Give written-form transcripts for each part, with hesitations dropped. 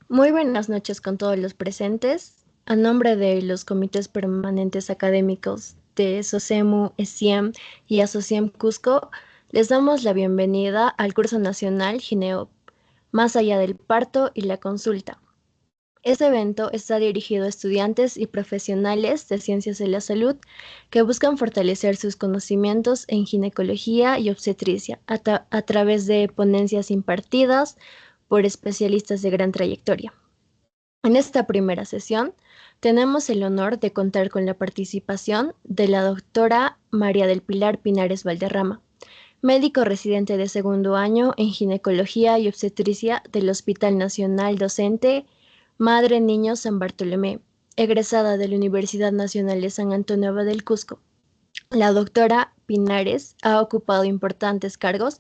Muy buenas noches con todos los presentes. A nombre de los comités permanentes académicos de SOCEMU, ESIEM y ASOCIEM Cusco, les damos la bienvenida al curso nacional GINEOP, Más allá del parto y la consulta. Este evento está dirigido a estudiantes y profesionales de ciencias de la salud que buscan fortalecer sus conocimientos en ginecología y obstetricia a través de ponencias impartidas por especialistas de gran trayectoria. En esta primera sesión tenemos el honor de contar con la participación de la doctora María del Pilar Pinares Valderrama, médico residente de segundo año en ginecología y obstetricia del Hospital Nacional Docente Madre Niño San Bartolomé, egresada de la Universidad Nacional de San Antonio Abad del Cusco. La doctora Pinares ha ocupado importantes cargos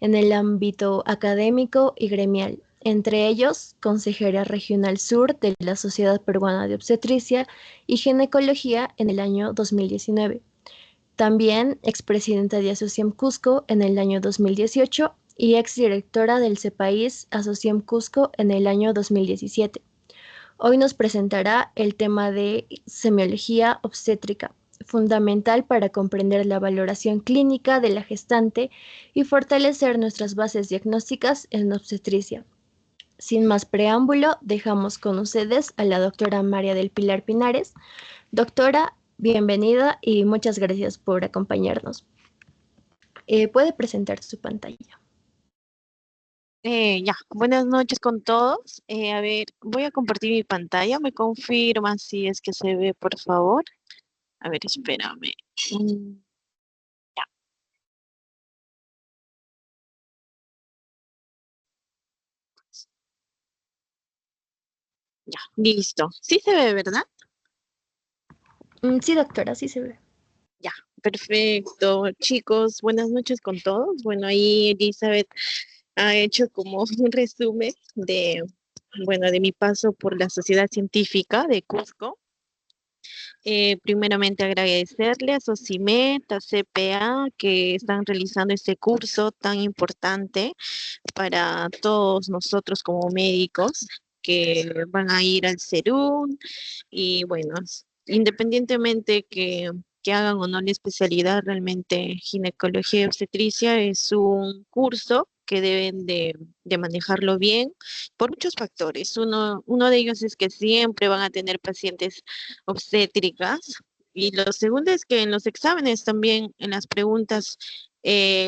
en el ámbito académico y gremial, entre ellos consejera regional sur de la Sociedad Peruana de Obstetricia y Ginecología en el año 2019. También expresidenta de Asociam Cusco en el año 2018 y exdirectora del CEPAIS Asociam Cusco en el año 2017. Hoy nos presentará el tema de semiología obstétrica, fundamental para comprender la valoración clínica de la gestante y fortalecer nuestras bases diagnósticas en obstetricia. Sin más preámbulo, dejamos con ustedes a la doctora María del Pilar Pinares. Doctora, bienvenida y muchas gracias por acompañarnos. Puede presentar su pantalla. Ya, buenas noches con todos. A ver, voy a compartir mi pantalla. ¿Me confirma si es que se ve, por favor? A ver, espérame. Mm, Ya, ya, listo. Sí se ve, ¿verdad? Sí, doctora, sí se ve. Ya, perfecto. Chicos, buenas noches con todos. Bueno, ahí Elizabeth ha hecho como un resumen de mi paso por la Sociedad Científica de Cusco. Primeramente agradecerle a SOCIMET, a CPA, que están realizando este curso tan importante para todos nosotros como médicos que van a ir al CERUN y bueno, independientemente que hagan o no la especialidad, realmente ginecología y obstetricia es un curso que deben de manejarlo bien por muchos factores. Uno de ellos es que siempre van a tener pacientes obstétricas y lo segundo es que en los exámenes también, en las preguntas,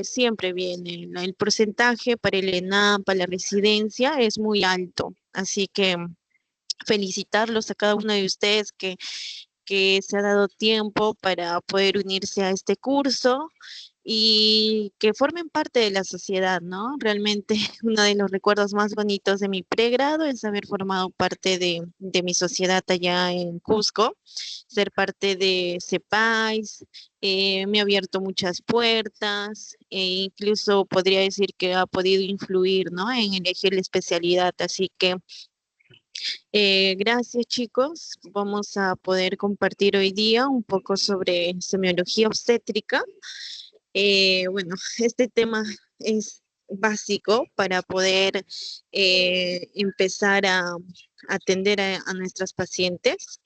siempre viene el porcentaje para el ENAM, para la residencia, es muy alto. Así que felicitarlos a cada uno de ustedes que se ha dado tiempo para poder unirse a este curso y que formen parte de la sociedad, ¿no? Realmente uno de los recuerdos más bonitos de mi pregrado es haber formado parte de mi sociedad allá en Cusco, ser parte de CEPAIS, me ha abierto muchas puertas e incluso podría decir que ha podido influir, ¿no? En elegir la especialidad, así que gracias, chicos. Vamos a poder compartir hoy día un poco sobre semiología obstétrica. Bueno, este tema es básico para poder empezar a atender a nuestras pacientes.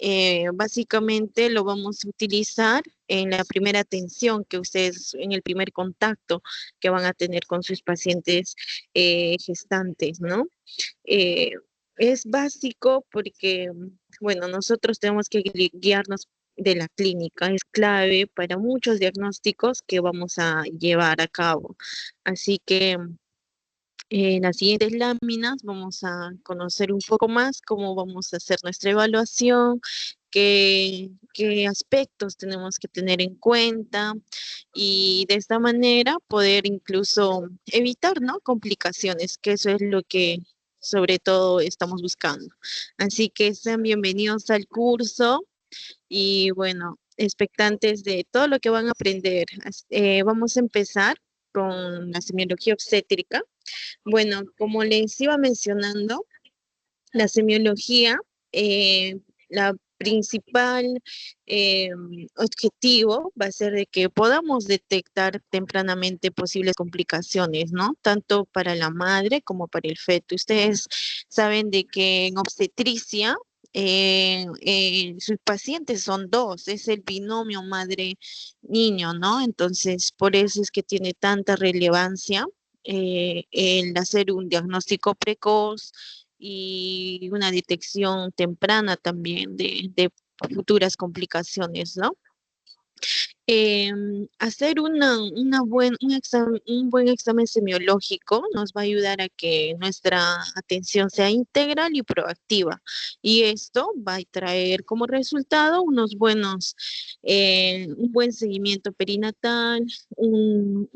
Básicamente lo vamos a utilizar en la primera atención que ustedes, en el primer contacto que van a tener con sus pacientes gestantes, ¿no? Eh, es básico porque, bueno, nosotros tenemos que guiarnos de la clínica, es clave para muchos diagnósticos que vamos a llevar a cabo. Así que en las siguientes láminas vamos a conocer un poco más cómo vamos a hacer nuestra evaluación, qué aspectos tenemos que tener en cuenta y de esta manera poder incluso evitar, ¿no? Complicaciones, que eso es lo que sobre todo estamos buscando. Así que sean bienvenidos al curso y bueno, expectantes de todo lo que van a aprender. Vamos a empezar con la semiología obstétrica. Bueno, como les iba mencionando, la semiología, eh, la principal objetivo va a ser de que podamos detectar tempranamente posibles complicaciones, ¿no? Tanto para la madre como para el feto. Ustedes saben de que en obstetricia sus pacientes son dos, es el binomio madre-niño, ¿no? Entonces, por eso es que tiene tanta relevancia el hacer un diagnóstico precoz y una detección temprana también de futuras complicaciones, ¿no? Hacer un buen examen semiológico nos va a ayudar a que nuestra atención sea integral y proactiva. Y esto va a traer como resultado un buen seguimiento perinatal, un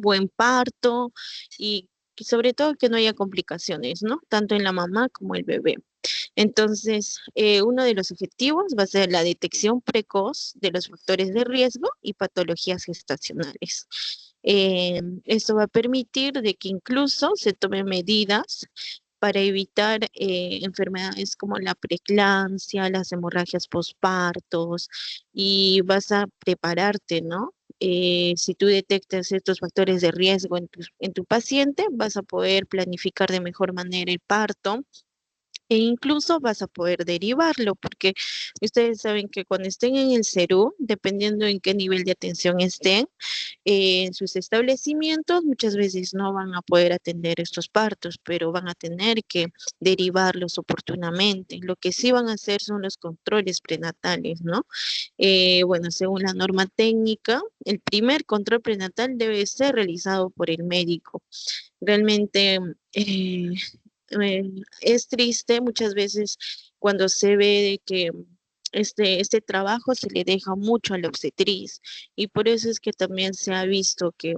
buen parto y sobre todo que no haya complicaciones, ¿no? Tanto en la mamá como el bebé. Entonces, uno de los objetivos va a ser la detección precoz de los factores de riesgo y patologías gestacionales. Esto va a permitir de que incluso se tomen medidas para evitar enfermedades como la preeclampsia, las hemorragias postpartos y vas a prepararte, ¿no? Si tú detectas estos factores de riesgo en tu paciente, vas a poder planificar de mejor manera el parto e incluso vas a poder derivarlo, porque ustedes saben que cuando estén en el CERU, dependiendo en qué nivel de atención estén, en sus establecimientos muchas veces no van a poder atender estos partos, pero van a tener que derivarlos oportunamente. Lo que sí van a hacer son los controles prenatales, ¿no? Bueno, según la norma técnica, el primer control prenatal debe ser realizado por el médico. Realmente es triste muchas veces cuando se ve de que este trabajo se le deja mucho a la obstetriz y por eso es que también se ha visto que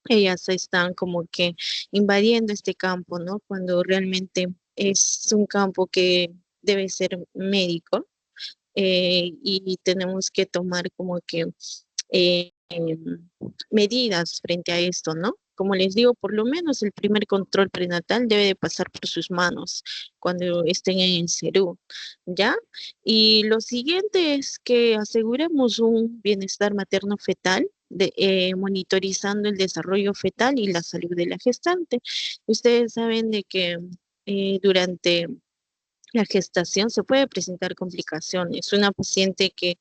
ellas están como que invadiendo este campo, ¿no? Cuando realmente es un campo que debe ser médico y tenemos que tomar como que medidas frente a esto, ¿no? Como les digo, por lo menos el primer control prenatal debe de pasar por sus manos cuando estén en el CERU, ¿ya? Y lo siguiente es que aseguremos un bienestar materno-fetal, monitorizando el desarrollo fetal y la salud de la gestante. Ustedes saben de que durante la gestación se puede presentar complicaciones. Una paciente que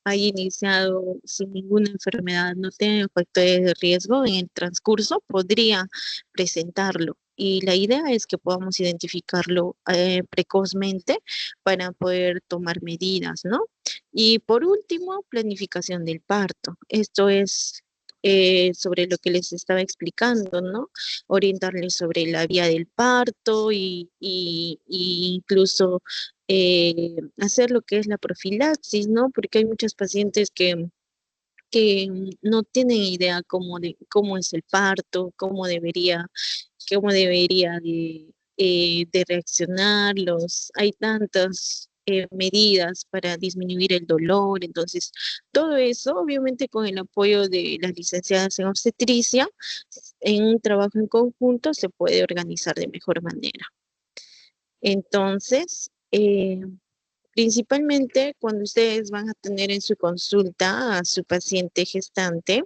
haya iniciado sin ninguna enfermedad, no tiene factores de riesgo en el transcurso, podría presentarlo. Y la idea es que podamos identificarlo precozmente para poder tomar medidas, ¿no? Y por último, planificación del parto. Esto es sobre lo que les estaba explicando, ¿no? Orientarles sobre la vía del parto y incluso hacer lo que es la profilaxis, ¿no? Porque hay muchas pacientes que no tienen idea cómo es el parto, cómo debería de reaccionar, hay tantas medidas para disminuir el dolor, entonces todo eso obviamente con el apoyo de las licenciadas en obstetricia, en un trabajo en conjunto se puede organizar de mejor manera. Entonces, principalmente cuando ustedes van a tener en su consulta a su paciente gestante,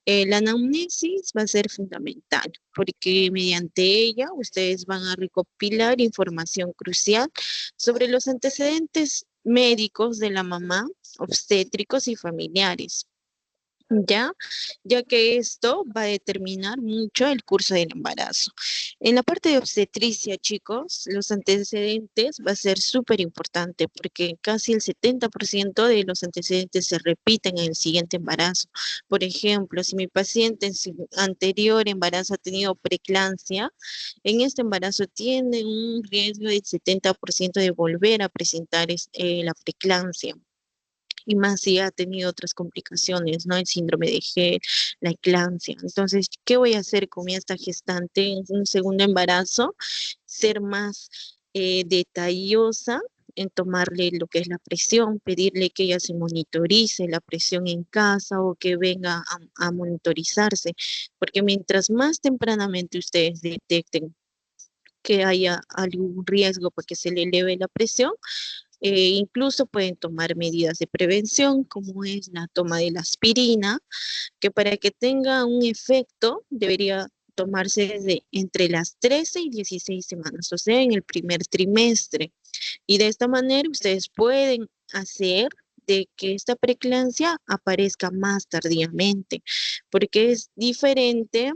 la anamnesis va a ser fundamental porque mediante ella ustedes van a recopilar información crucial sobre los antecedentes médicos de la mamá, obstétricos y familiares. Ya que esto va a determinar mucho el curso del embarazo. En la parte de obstetricia, chicos, los antecedentes va a ser súper importante porque casi el 70% de los antecedentes se repiten en el siguiente embarazo. Por ejemplo, si mi paciente en su anterior embarazo ha tenido preeclampsia, en este embarazo tiene un riesgo del 70% de volver a presentar la preeclampsia y más si ha tenido otras complicaciones, ¿no? El síndrome de Gel, la eclampsia. Entonces, ¿qué voy a hacer con esta gestante en un segundo embarazo? Ser más detallosa en tomarle lo que es la presión, pedirle que ella se monitorice la presión en casa o que venga a monitorizarse, porque mientras más tempranamente ustedes detecten que haya algún riesgo para que se le eleve la presión. Incluso pueden tomar medidas de prevención, como es la toma de la aspirina, que para que tenga un efecto debería tomarse desde entre las 13 y 16 semanas, o sea, en el primer trimestre. Y de esta manera ustedes pueden hacer de que esta preeclampsia aparezca más tardíamente, porque es diferente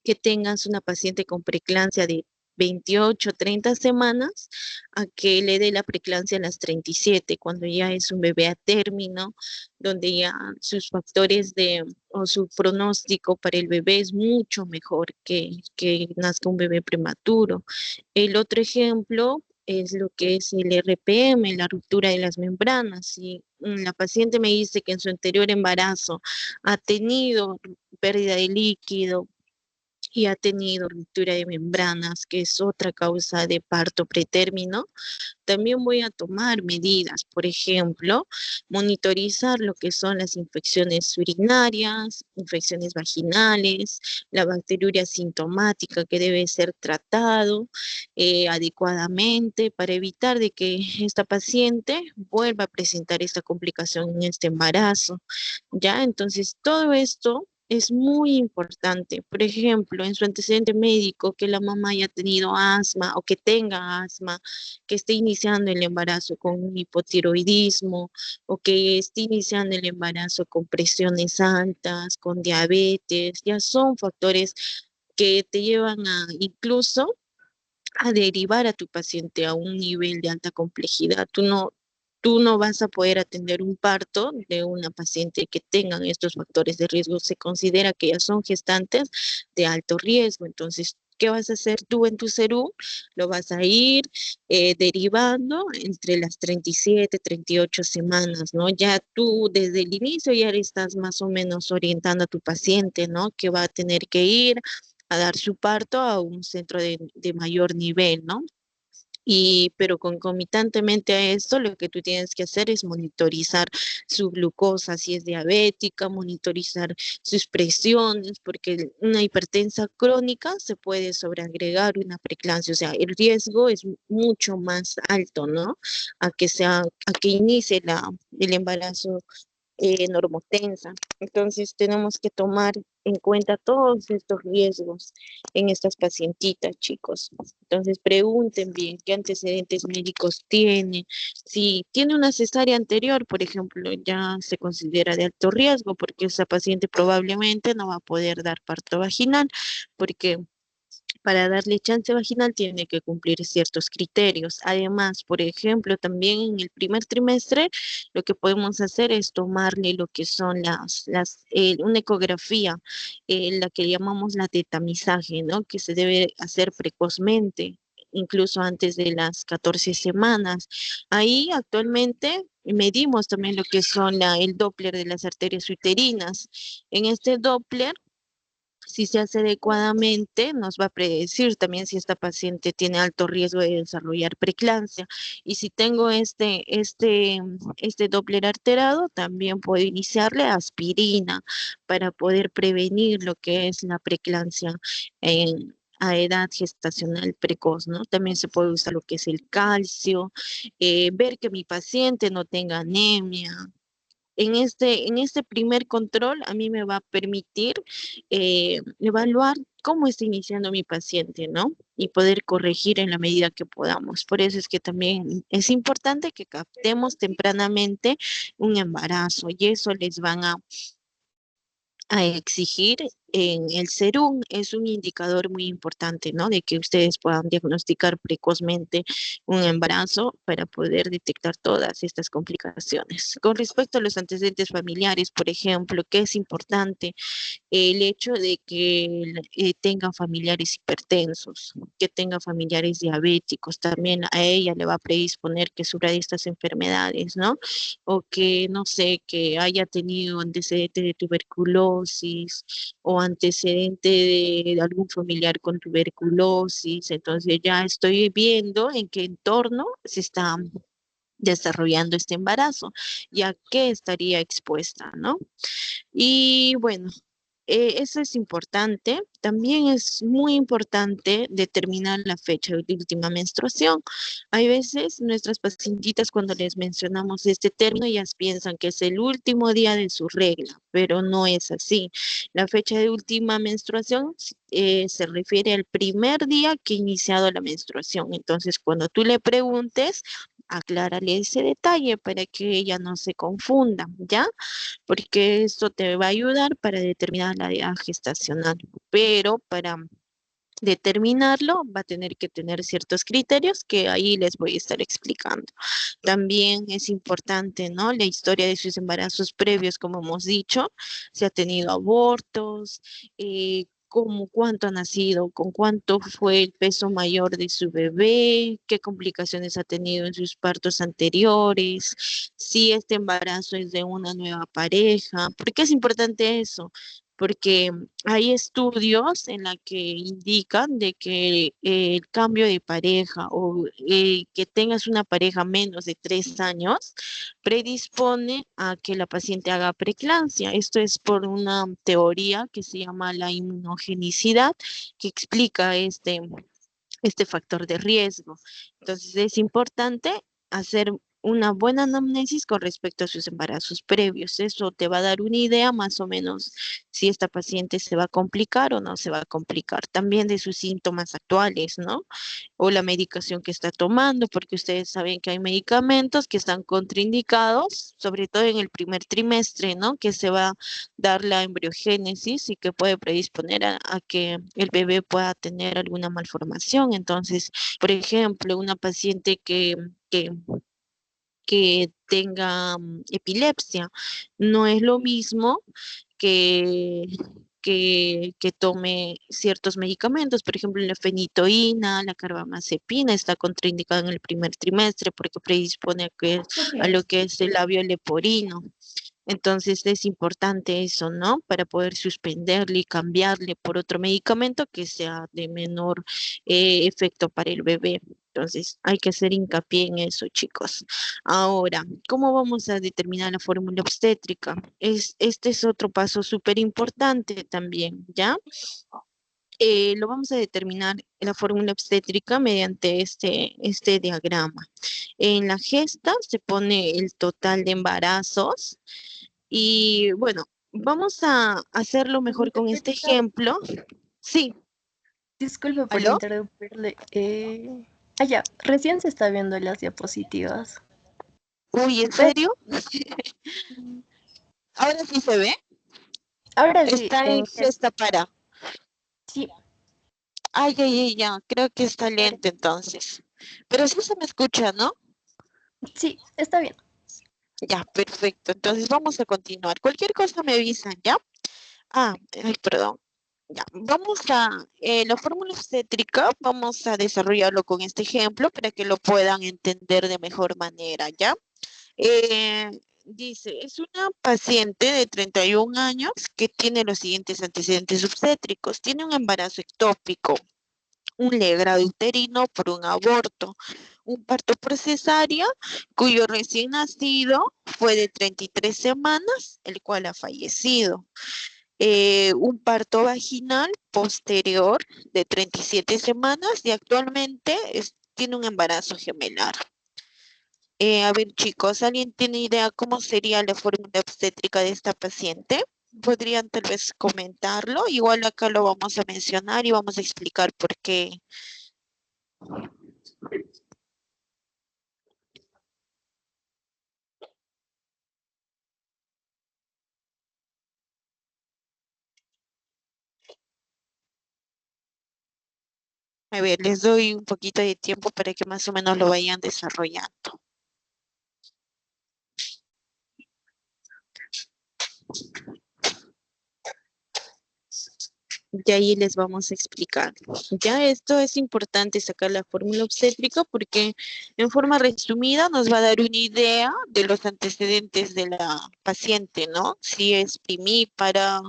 que tengas una paciente con preeclampsia de 28, 30 semanas a que le dé la preeclampsia a las 37, cuando ya es un bebé a término, donde ya sus factores de o su pronóstico para el bebé es mucho mejor que nazca un bebé prematuro. El otro ejemplo es lo que es el RPM, la ruptura de las membranas. Si la paciente me dice que en su anterior embarazo ha tenido pérdida de líquido, y ha tenido ruptura de membranas, que es otra causa de parto pretérmino, también voy a tomar medidas, por ejemplo, monitorizar lo que son las infecciones urinarias, infecciones vaginales, la bacteriuria sintomática que debe ser tratado adecuadamente para evitar de que esta paciente vuelva a presentar esta complicación en este embarazo. ¿Ya? Entonces, todo esto es muy importante. Por ejemplo, en su antecedente médico, que la mamá haya tenido asma o que tenga asma, que esté iniciando el embarazo con un hipotiroidismo o que esté iniciando el embarazo con presiones altas, con diabetes, ya son factores que te llevan a incluso a derivar a tu paciente a un nivel de alta complejidad. Tú no vas a poder atender un parto de una paciente que tengan estos factores de riesgo. Se considera que ya son gestantes de alto riesgo. Entonces, ¿qué vas a hacer tú en tu SERU? Lo vas a ir derivando entre las 37, 38 semanas, ¿no? Ya tú desde el inicio ya le estás más o menos orientando a tu paciente, ¿no? Que va a tener que ir a dar su parto a un centro de mayor nivel, ¿no? Pero concomitantemente a esto, lo que tú tienes que hacer es monitorizar su glucosa, si es diabética, monitorizar sus presiones, porque una hipertensa crónica se puede sobreagregar una preeclampsia, o sea, el riesgo es mucho más alto, ¿no? A que inicie el embarazo normotensa. Entonces tenemos que tomar en cuenta todos estos riesgos en estas pacientitas, chicos. Entonces pregunten bien qué antecedentes médicos tiene. Si tiene una cesárea anterior, por ejemplo, ya se considera de alto riesgo porque esa paciente probablemente no va a poder dar parto vaginal porque para darle chance vaginal tiene que cumplir ciertos criterios. Además, por ejemplo, también en el primer trimestre lo que podemos hacer es tomarle lo que son una ecografía, la que llamamos la de tamizaje, ¿no? Que se debe hacer precozmente, incluso antes de las 14 semanas. Ahí actualmente medimos también lo que son el Doppler de las arterias uterinas. En este Doppler si se hace adecuadamente, nos va a predecir también si esta paciente tiene alto riesgo de desarrollar preeclampsia. Y si tengo este Doppler alterado, también puedo iniciarle aspirina para poder prevenir lo que es la preeclampsia a edad gestacional precoz, ¿no? También se puede usar lo que es el calcio, ver que mi paciente no tenga anemia, en este primer control a mí me va a permitir evaluar cómo está iniciando mi paciente, ¿no? Y poder corregir en la medida que podamos. Por eso es que también es importante que captemos tempranamente un embarazo y eso les van a exigir en el serum. Es un indicador muy importante, ¿no? De que ustedes puedan diagnosticar precozmente un embarazo para poder detectar todas estas complicaciones. Con respecto a los antecedentes familiares, por ejemplo, ¿qué es importante? El hecho de que tengan familiares hipertensos, que tenga familiares diabéticos, también a ella le va a predisponer que sufra de estas enfermedades, ¿no? O que, no sé, que haya tenido antecedente de tuberculosis o antecedente de algún familiar con tuberculosis. Entonces ya estoy viendo en qué entorno se está desarrollando este embarazo, ya que estaría expuesta, ¿no? Y bueno, eso es importante. También es muy importante determinar la fecha de última menstruación. Hay veces nuestras pacientitas cuando les mencionamos este término ellas piensan que es el último día de su regla, pero no es así. La fecha de última menstruación se refiere al primer día que ha iniciado la menstruación. Entonces, cuando tú le preguntes, aclárale ese detalle para que ella no se confunda, ¿ya? Porque esto te va a ayudar para determinar la edad gestacional, pero para determinarlo va a tener que tener ciertos criterios que ahí les voy a estar explicando. También es importante, ¿no? La historia de sus embarazos previos, como hemos dicho, si ha tenido abortos, cómo, cuánto ha nacido, con cuánto fue el peso mayor de su bebé, qué complicaciones ha tenido en sus partos anteriores, si este embarazo es de una nueva pareja. ¿Por qué es importante eso? Porque hay estudios en la que indican de que el cambio de pareja o que tengas una pareja menos de 3 años predispone a que la paciente haga preeclampsia. Esto es por una teoría que se llama la inmunogenicidad, que explica este factor de riesgo. Entonces es importante hacer una buena anamnesis con respecto a sus embarazos previos. Eso te va a dar una idea más o menos si esta paciente se va a complicar o no se va a complicar. También de sus síntomas actuales, ¿no? O la medicación que está tomando, porque ustedes saben que hay medicamentos que están contraindicados, sobre todo en el primer trimestre, ¿no? Que se va a dar la embriogénesis y que puede predisponer a que el bebé pueda tener alguna malformación. Entonces, por ejemplo, una paciente que tenga epilepsia, no es lo mismo que, que tome ciertos medicamentos, por ejemplo, la fenitoína, la carbamazepina está contraindicada en el primer trimestre porque predispone a lo que es el labio leporino. Entonces es importante eso, ¿no? Para poder suspenderle y cambiarle por otro medicamento que sea de menor efecto para el bebé. Entonces hay que hacer hincapié en eso, chicos. Ahora, ¿cómo vamos a determinar la fórmula obstétrica? Este es otro paso súper importante también, ¿ya? Lo vamos a determinar la fórmula obstétrica mediante este diagrama. En la gesta se pone el total de embarazos y bueno, vamos a hacerlo mejor con este ejemplo. Sí, Disculpe por ¿aló? interrumpirle. Ya, recién se está viendo las diapositivas. Uy, ¿en Pues, serio? ¿Ahora sí se ve? ahora sí, Está en gesta para. sí, Ay, ay, ay, ya, creo que está lento entonces. Pero sí se me escucha, ¿no? sí, está bien. Ya, perfecto. Entonces vamos a continuar. Cualquier cosa me avisan, ¿ya? Ay, perdón. Ya, la fórmula obstétrica, vamos a desarrollarlo con este ejemplo para que lo puedan entender de mejor manera, ¿ya? Dice, es una paciente de 31 años que tiene los siguientes antecedentes obstétricos. Tiene un embarazo ectópico, un legrado uterino por un aborto, un parto por cesárea, cuyo recién nacido fue de 33 semanas, el cual ha fallecido. Un parto vaginal posterior de 37 semanas y actualmente tiene un embarazo gemelar. A ver, chicos, ¿alguien tiene idea cómo sería la fórmula obstétrica de esta paciente? ¿Podrían tal vez comentarlo? Igual acá lo vamos a mencionar y vamos a explicar por qué. A ver, les doy un poquito de tiempo para que más o menos lo vayan desarrollando. Y ahí les vamos a explicar. Ya esto es importante sacar la fórmula obstétrica porque en forma resumida nos va a dar una idea de los antecedentes de la paciente, ¿no? Si es primípara,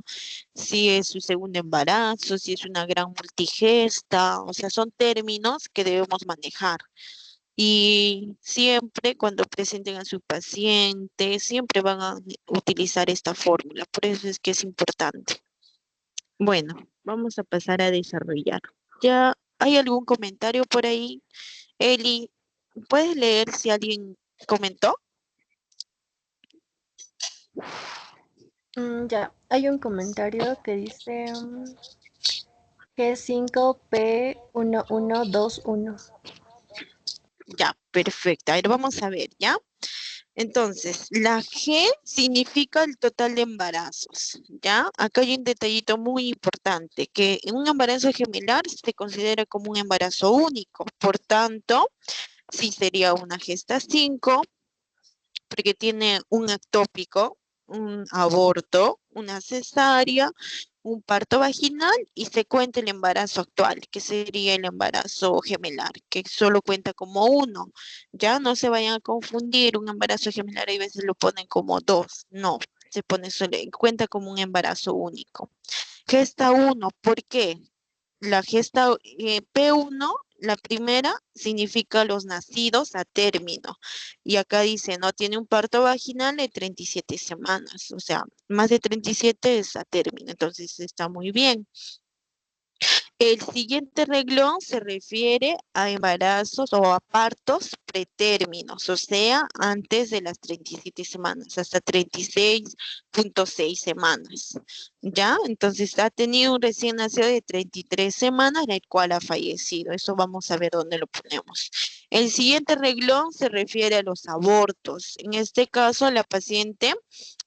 si es su segundo embarazo, si es una gran multigesta, o sea, son términos que debemos manejar. Y siempre cuando presenten a su paciente, siempre van a utilizar esta fórmula, por eso es que es importante. Bueno, vamos a pasar a desarrollar. ¿Ya hay algún comentario por ahí? Eli, ¿puedes leer si alguien comentó? Ya, hay un comentario que dice G5P1121. Ya, perfecto. A ver, vamos a ver, ¿ya? Entonces, la G significa el total de embarazos, ¿ya? Acá hay un detallito muy importante, que un embarazo gemelar se considera como un embarazo único. Por tanto, sí sería una gesta 5 porque tiene un ectópico, un aborto, una cesárea, un parto vaginal y se cuenta el embarazo actual, que sería el embarazo gemelar, que solo cuenta como uno. Ya no se vayan a confundir, un embarazo gemelar hay veces lo ponen como dos, no, se pone solo, cuenta como un embarazo único. Gesta uno, ¿por qué? La gesta P1, la primera, significa los nacidos a término. Y acá dice, no tiene un parto vaginal de 37 semanas. O sea, más de 37 es a término. Entonces está muy bien. El siguiente reglón se refiere a embarazos o a partos pretérminos, o sea, antes de las 37 semanas, hasta 36,6 semanas. ¿Ya? Entonces ha tenido un recién nacido de 33 semanas, el cual ha fallecido. Eso vamos a ver dónde lo ponemos. El siguiente reglón se refiere a los abortos. En este caso, la paciente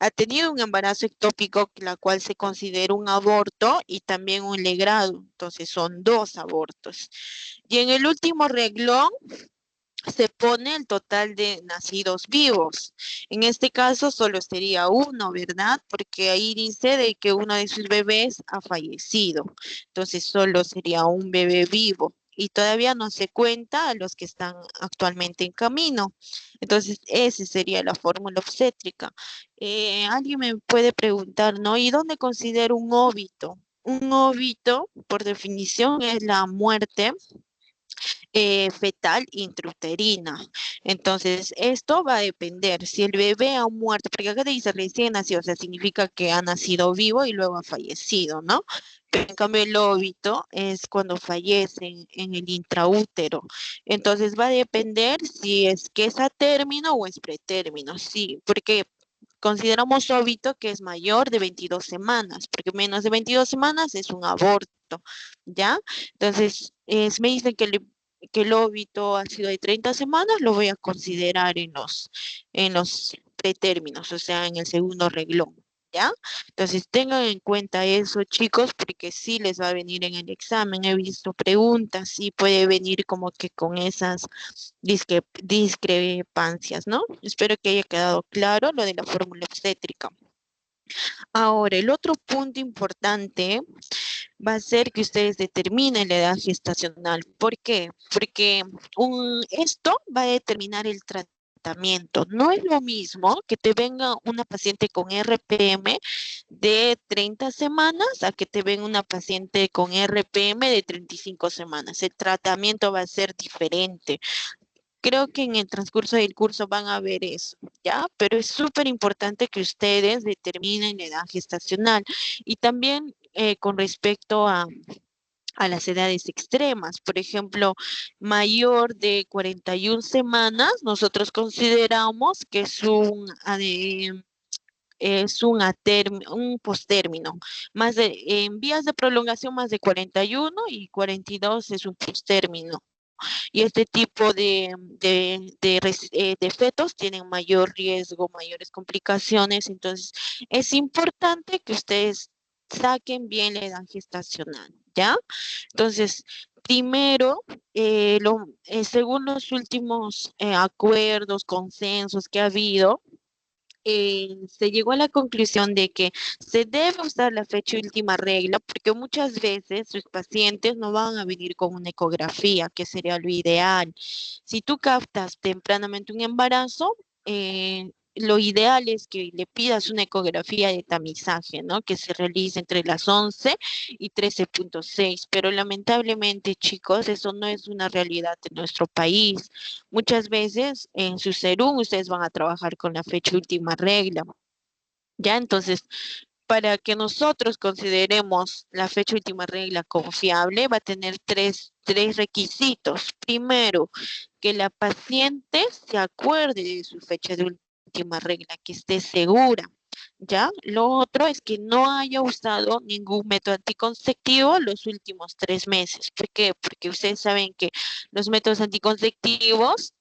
ha tenido un embarazo ectópico, la cual se considera un aborto y también un legrado. Entonces son dos abortos. Y en el último reglón se pone el total de nacidos vivos. En este caso solo sería uno, ¿verdad? Porque ahí dice de que uno de sus bebés ha fallecido. Entonces solo sería un bebé vivo. Y todavía no se cuenta a los que están actualmente en camino. Entonces, esa sería la fórmula obstétrica. Alguien me puede preguntar, ¿no? ¿Y dónde considero un óbito? Un óbito, por definición, es la muerte fetal intrauterina. Entonces, esto va a depender si el bebé ha muerto, porque acá te dice recién nacido, o sea, significa que ha nacido vivo y luego ha fallecido, ¿no? Pero en cambio el óbito es cuando fallecen en el intraútero. Entonces va a depender si es que es a término o es pretérmino, sí, porque consideramos óbito que es mayor de 22 semanas, porque menos de 22 semanas es un aborto, ¿ya? Entonces, me dicen que el óbito ha sido de 30 semanas, lo voy a considerar en los pretérminos, o sea, en el segundo reglón, ¿ya? Entonces, tengan en cuenta eso, chicos, porque sí les va a venir en el examen. He visto preguntas, sí puede venir como que con esas discrepancias, ¿no? Espero que haya quedado claro lo de la fórmula obstétrica. Ahora, el otro punto importante va a ser que ustedes determinen la edad gestacional. ¿Por qué? Porque esto va a determinar el tratamiento. No es lo mismo que te venga una paciente con RPM de 30 semanas a que te venga una paciente con RPM de 35 semanas. El tratamiento va a ser diferente. Creo que en el transcurso del curso van a ver eso, ¿ya? Pero es súper importante que ustedes determinen la edad gestacional y también con respecto a las edades extremas. Por ejemplo, mayor de 41 semanas, nosotros consideramos que es un postérmino. En vías de prolongación más de 41 y 42 es un postérmino. Y este tipo de fetos tienen mayor riesgo, mayores complicaciones. Entonces, es importante que ustedes saquen bien la edad gestacional, ¿ya? Entonces, primero, según los últimos acuerdos, consensos que ha habido, se llegó a la conclusión de que se debe usar la fecha última regla porque muchas veces sus pacientes no van a venir con una ecografía, que sería lo ideal. Si tú captas tempranamente un embarazo, lo ideal es que le pidas una ecografía de tamizaje, ¿no? Que se realice entre las 11 y 13,6, pero lamentablemente, chicos, eso no es una realidad en nuestro país. Muchas veces en su serum ustedes van a trabajar con la fecha última regla, ¿ya? Entonces, para que nosotros consideremos la fecha última regla confiable, va a tener tres requisitos. Primero, que la paciente se acuerde de su fecha de última regla, que esté segura. ¿Ya? Lo otro es que no haya usado ningún método anticonceptivo los últimos 3 meses. ¿Por qué? Porque ustedes saben que los métodos anticonceptivos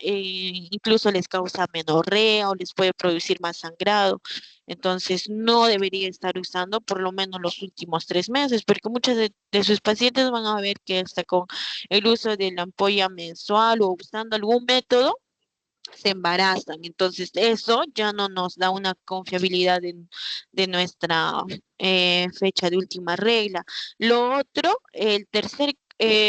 incluso les causa menorrea o les puede producir más sangrado. Entonces, no debería estar usando por lo menos los últimos 3 meses, porque muchas de sus pacientes van a ver que hasta con el uso de la ampolla mensual o usando algún método, se embarazan. Entonces, eso ya no nos da una confiabilidad de nuestra fecha de última regla. Lo otro, el tercer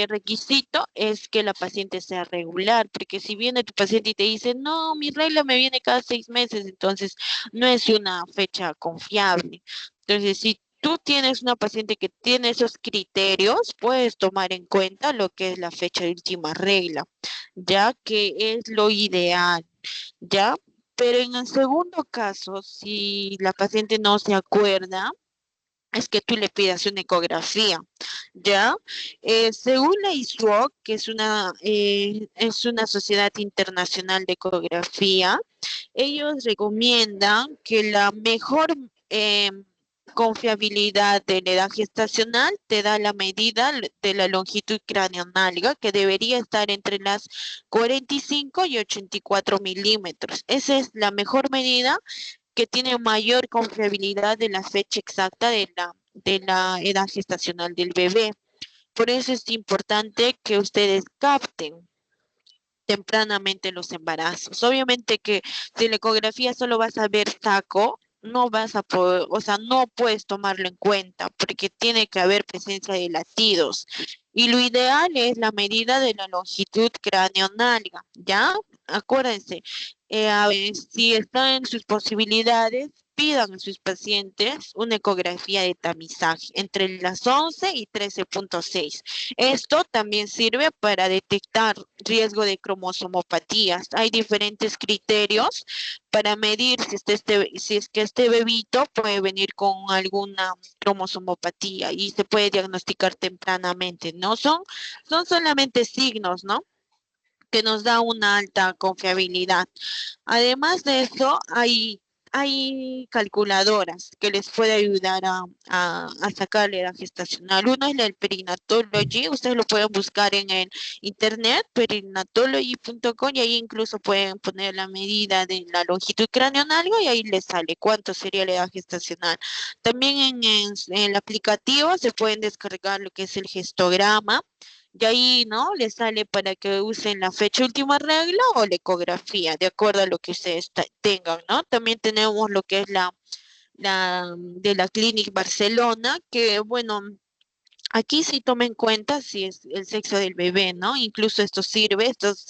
requisito es que la paciente sea regular, porque si viene tu paciente y te dice, no, mi regla me viene cada 6 meses, entonces no es una fecha confiable. Entonces, si tú tienes una paciente que tiene esos criterios, puedes tomar en cuenta lo que es la fecha de última regla, ya que es lo ideal, ¿ya? Pero en el segundo caso, si la paciente no se acuerda, es que tú le pidas una ecografía, ¿ya? Según la ISUOC, que es una sociedad internacional de ecografía, ellos recomiendan que la mejor eh, confiabilidad de la edad gestacional te da la medida de la longitud craneoanálgica, que debería estar entre las 45 y 84 milímetros. Esa es la mejor medida que tiene mayor confiabilidad de la fecha exacta de la edad gestacional del bebé. Por eso es importante que ustedes capten tempranamente los embarazos. Obviamente que si la ecografía solo vas a ver saco, no vas a poder, o sea, no puedes tomarlo en cuenta porque tiene que haber presencia de latidos. Y lo ideal es la medida de la longitud craneoanálgica, ¿ya? Acuérdense, a ver, si está en sus posibilidades, pidan a sus pacientes una ecografía de tamizaje entre las 11 y 13.6. Esto también sirve para detectar riesgo de cromosomopatías. Hay diferentes criterios para medir si es que este bebito puede venir con alguna cromosomopatía y se puede diagnosticar tempranamente. No son solamente signos, ¿no? Que nos da una alta confiabilidad. Además de eso, hay calculadoras que les puede ayudar a sacar la edad gestacional. Uno es el Perinatology, ustedes lo pueden buscar en el internet, perinatology.com, y ahí incluso pueden poner la medida de la longitud craneoanálgica y ahí les sale cuánto sería la edad gestacional. También en el aplicativo se pueden descargar lo que es el gestograma, y ahí, ¿no? Les sale para que usen la fecha última regla o la ecografía, de acuerdo a lo que ustedes tengan, ¿no? También tenemos lo que es la de la Clinic Barcelona, que bueno, aquí sí toma en cuenta si es el sexo del bebé, ¿no? Incluso estos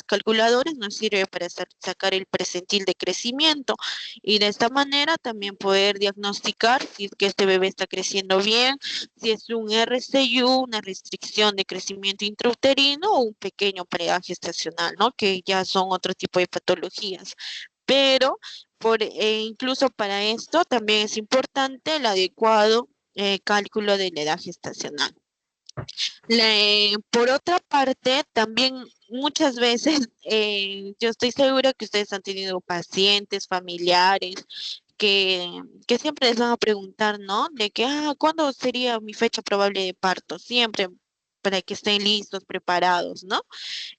calculadores nos sirven para sacar el presentil de crecimiento y de esta manera también poder diagnosticar si es que este bebé está creciendo bien, si es un RCU, una restricción de crecimiento intrauterino o un pequeño preaje gestacional, ¿no? Que ya son otro tipo de patologías. Pero incluso para esto también es importante el adecuado cálculo de la edad gestacional. Por otra parte, también muchas veces yo estoy segura que ustedes han tenido pacientes, familiares, que siempre les van a preguntar, ¿no? De que, ¿cuándo sería mi fecha probable de parto? Siempre para que estén listos, preparados, ¿no?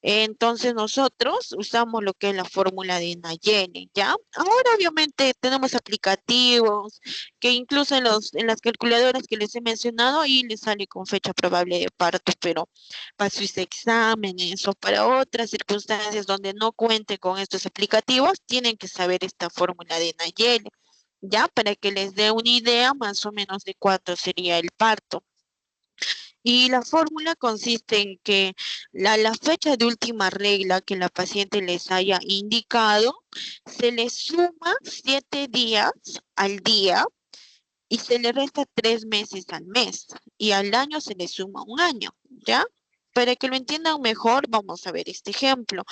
Entonces nosotros usamos lo que es la fórmula de Nayeli, ¿ya? Ahora obviamente tenemos aplicativos que incluso en las calculadoras que les he mencionado, ahí les sale con fecha probable de parto, pero para sus exámenes o para otras circunstancias donde no cuente con estos aplicativos, tienen que saber esta fórmula de Nayeli, ¿ya? Para que les dé una idea más o menos de cuánto sería el parto. Y la fórmula consiste en que la fecha de última regla que la paciente les haya indicado, se le suma 7 días al día y se le resta 3 meses al mes. Y al año se le suma un año, ¿ya? Para que lo entiendan mejor, vamos a ver este ejemplo.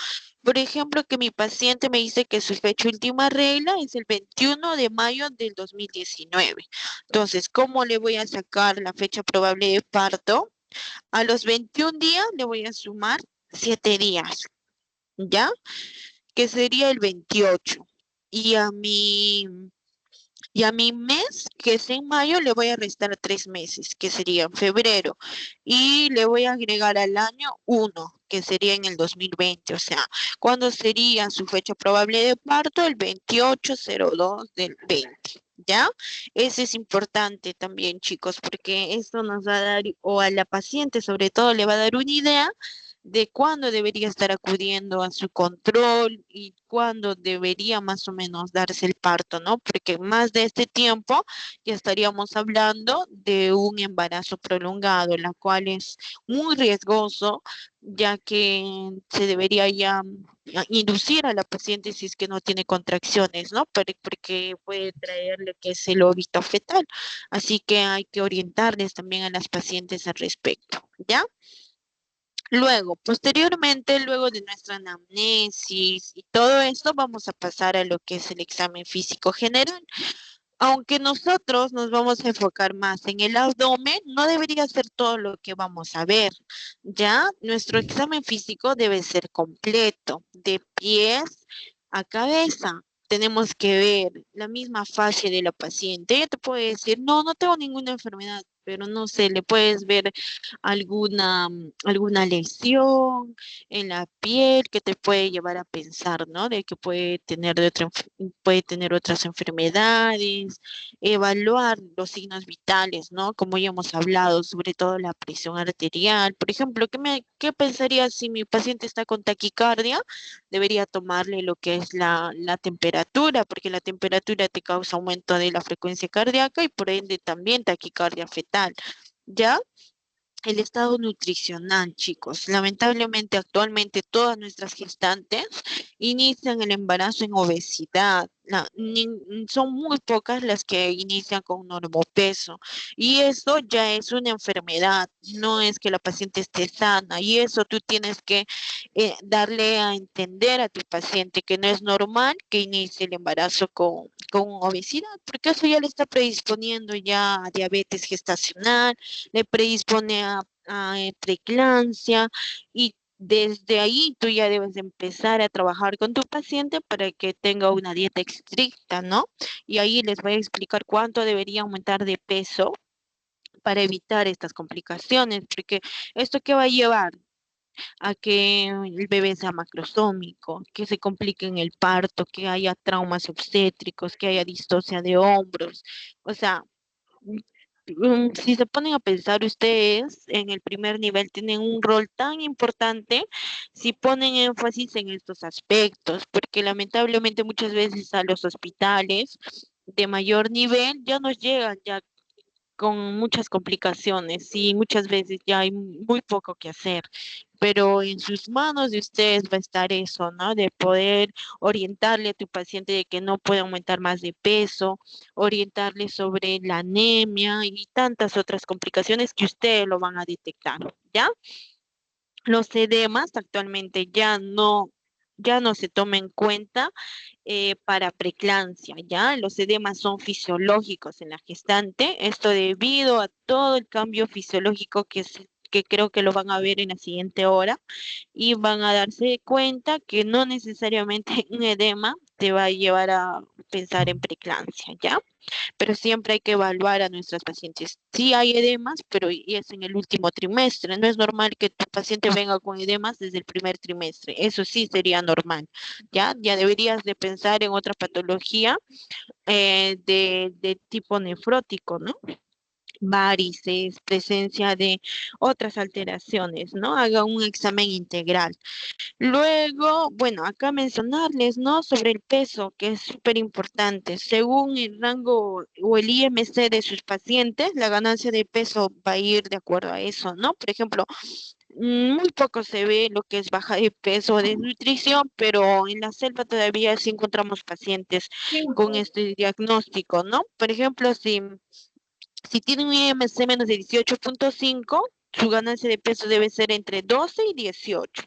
Por ejemplo, que mi paciente me dice que su fecha última regla es el 21 de mayo del 2019. Entonces, ¿cómo le voy a sacar la fecha probable de parto? A los 21 días le voy a sumar 7 días, ¿ya? Que sería el 28. Y a mi y a mi mes, que es en mayo, le voy a restar 3 meses, que sería en febrero. Y le voy a agregar al año 1, que sería en el 2020. O sea, ¿cuándo sería su fecha probable de parto? El 28/02 del 20. ¿Ya? Eso es importante también, chicos, porque esto nos va a dar, o a la paciente sobre todo, le va a dar una idea de cuándo debería estar acudiendo a su control y cuándo debería más o menos darse el parto, ¿no? Porque más de este tiempo ya estaríamos hablando de un embarazo prolongado, la cual es muy riesgoso, ya que se debería ya inducir a la paciente si es que no tiene contracciones, ¿no? Porque puede traerle que es el óbito fetal. Así que hay que orientarles también a las pacientes al respecto, ¿ya? Luego, posteriormente, luego de nuestra anamnesis y todo esto, vamos a pasar a lo que es el examen físico general. Aunque nosotros nos vamos a enfocar más en el abdomen, no debería ser todo lo que vamos a ver. Ya, nuestro examen físico debe ser completo, de pies a cabeza. Tenemos que ver la misma fase de la paciente. Ella te puede decir, no, no tengo ninguna enfermedad, pero no sé, le puedes ver alguna lesión en la piel que te puede llevar a pensar, ¿no? De que puede tener otras enfermedades, evaluar los signos vitales, ¿no? Como ya hemos hablado, sobre todo la presión arterial. Por ejemplo, ¿qué pensaría si mi paciente está con taquicardia? Debería tomarle lo que es la temperatura, porque la temperatura te causa aumento de la frecuencia cardíaca y por ende también taquicardia fetal. ¿Ya? El estado nutricional, chicos. Lamentablemente, actualmente todas nuestras gestantes inician el embarazo en obesidad. Son muy pocas las que inician con normopeso. Y eso ya es una enfermedad, no es que la paciente esté sana. Y eso tú tienes que darle a entender a tu paciente que no es normal que inicie el embarazo con obesidad, porque eso ya le está predisponiendo ya a diabetes gestacional, le predispone a preeclampsia y desde ahí tú ya debes de empezar a trabajar con tu paciente para que tenga una dieta estricta, ¿no? Y ahí les voy a explicar cuánto debería aumentar de peso para evitar estas complicaciones, porque esto qué va a llevar a que el bebé sea macrosómico, que se complique en el parto, que haya traumas obstétricos, que haya distocia de hombros. O sea, si se ponen a pensar ustedes, en el primer nivel tienen un rol tan importante si ponen énfasis en estos aspectos, porque lamentablemente muchas veces a los hospitales de mayor nivel ya nos llegan ya con muchas complicaciones y muchas veces ya hay muy poco que hacer, pero en sus manos de ustedes va a estar eso, ¿no? De poder orientarle a tu paciente de que no puede aumentar más de peso, orientarle sobre la anemia y tantas otras complicaciones que ustedes lo van a detectar, ¿ya? Los edemas actualmente ya no se toman en cuenta para preeclampsia, ¿ya? Los edemas son fisiológicos en la gestante, esto debido a todo el cambio fisiológico que creo que lo van a ver en la siguiente hora y van a darse cuenta que no necesariamente un edema te va a llevar a pensar en preeclampsia, ¿ya? Pero siempre hay que evaluar a nuestras pacientes. Sí hay edemas, pero y es en el último trimestre. No es normal que tu paciente venga con edemas desde el primer trimestre. Eso sí sería normal. Ya deberías de pensar en otra patología de tipo nefrótico, ¿no? Varices, presencia de otras alteraciones, ¿no? Haga un examen integral. Luego, bueno, acá mencionarles, ¿no? Sobre el peso, que es súper importante. Según el rango o el IMC de sus pacientes, la ganancia de peso va a ir de acuerdo a eso, ¿no? Por ejemplo, muy poco se ve lo que es baja de peso o desnutrición, pero en la selva todavía sí encontramos pacientes con este diagnóstico, ¿no? Por ejemplo, si tienen un IMC menos de 18.5, su ganancia de peso debe ser entre 12 y 18.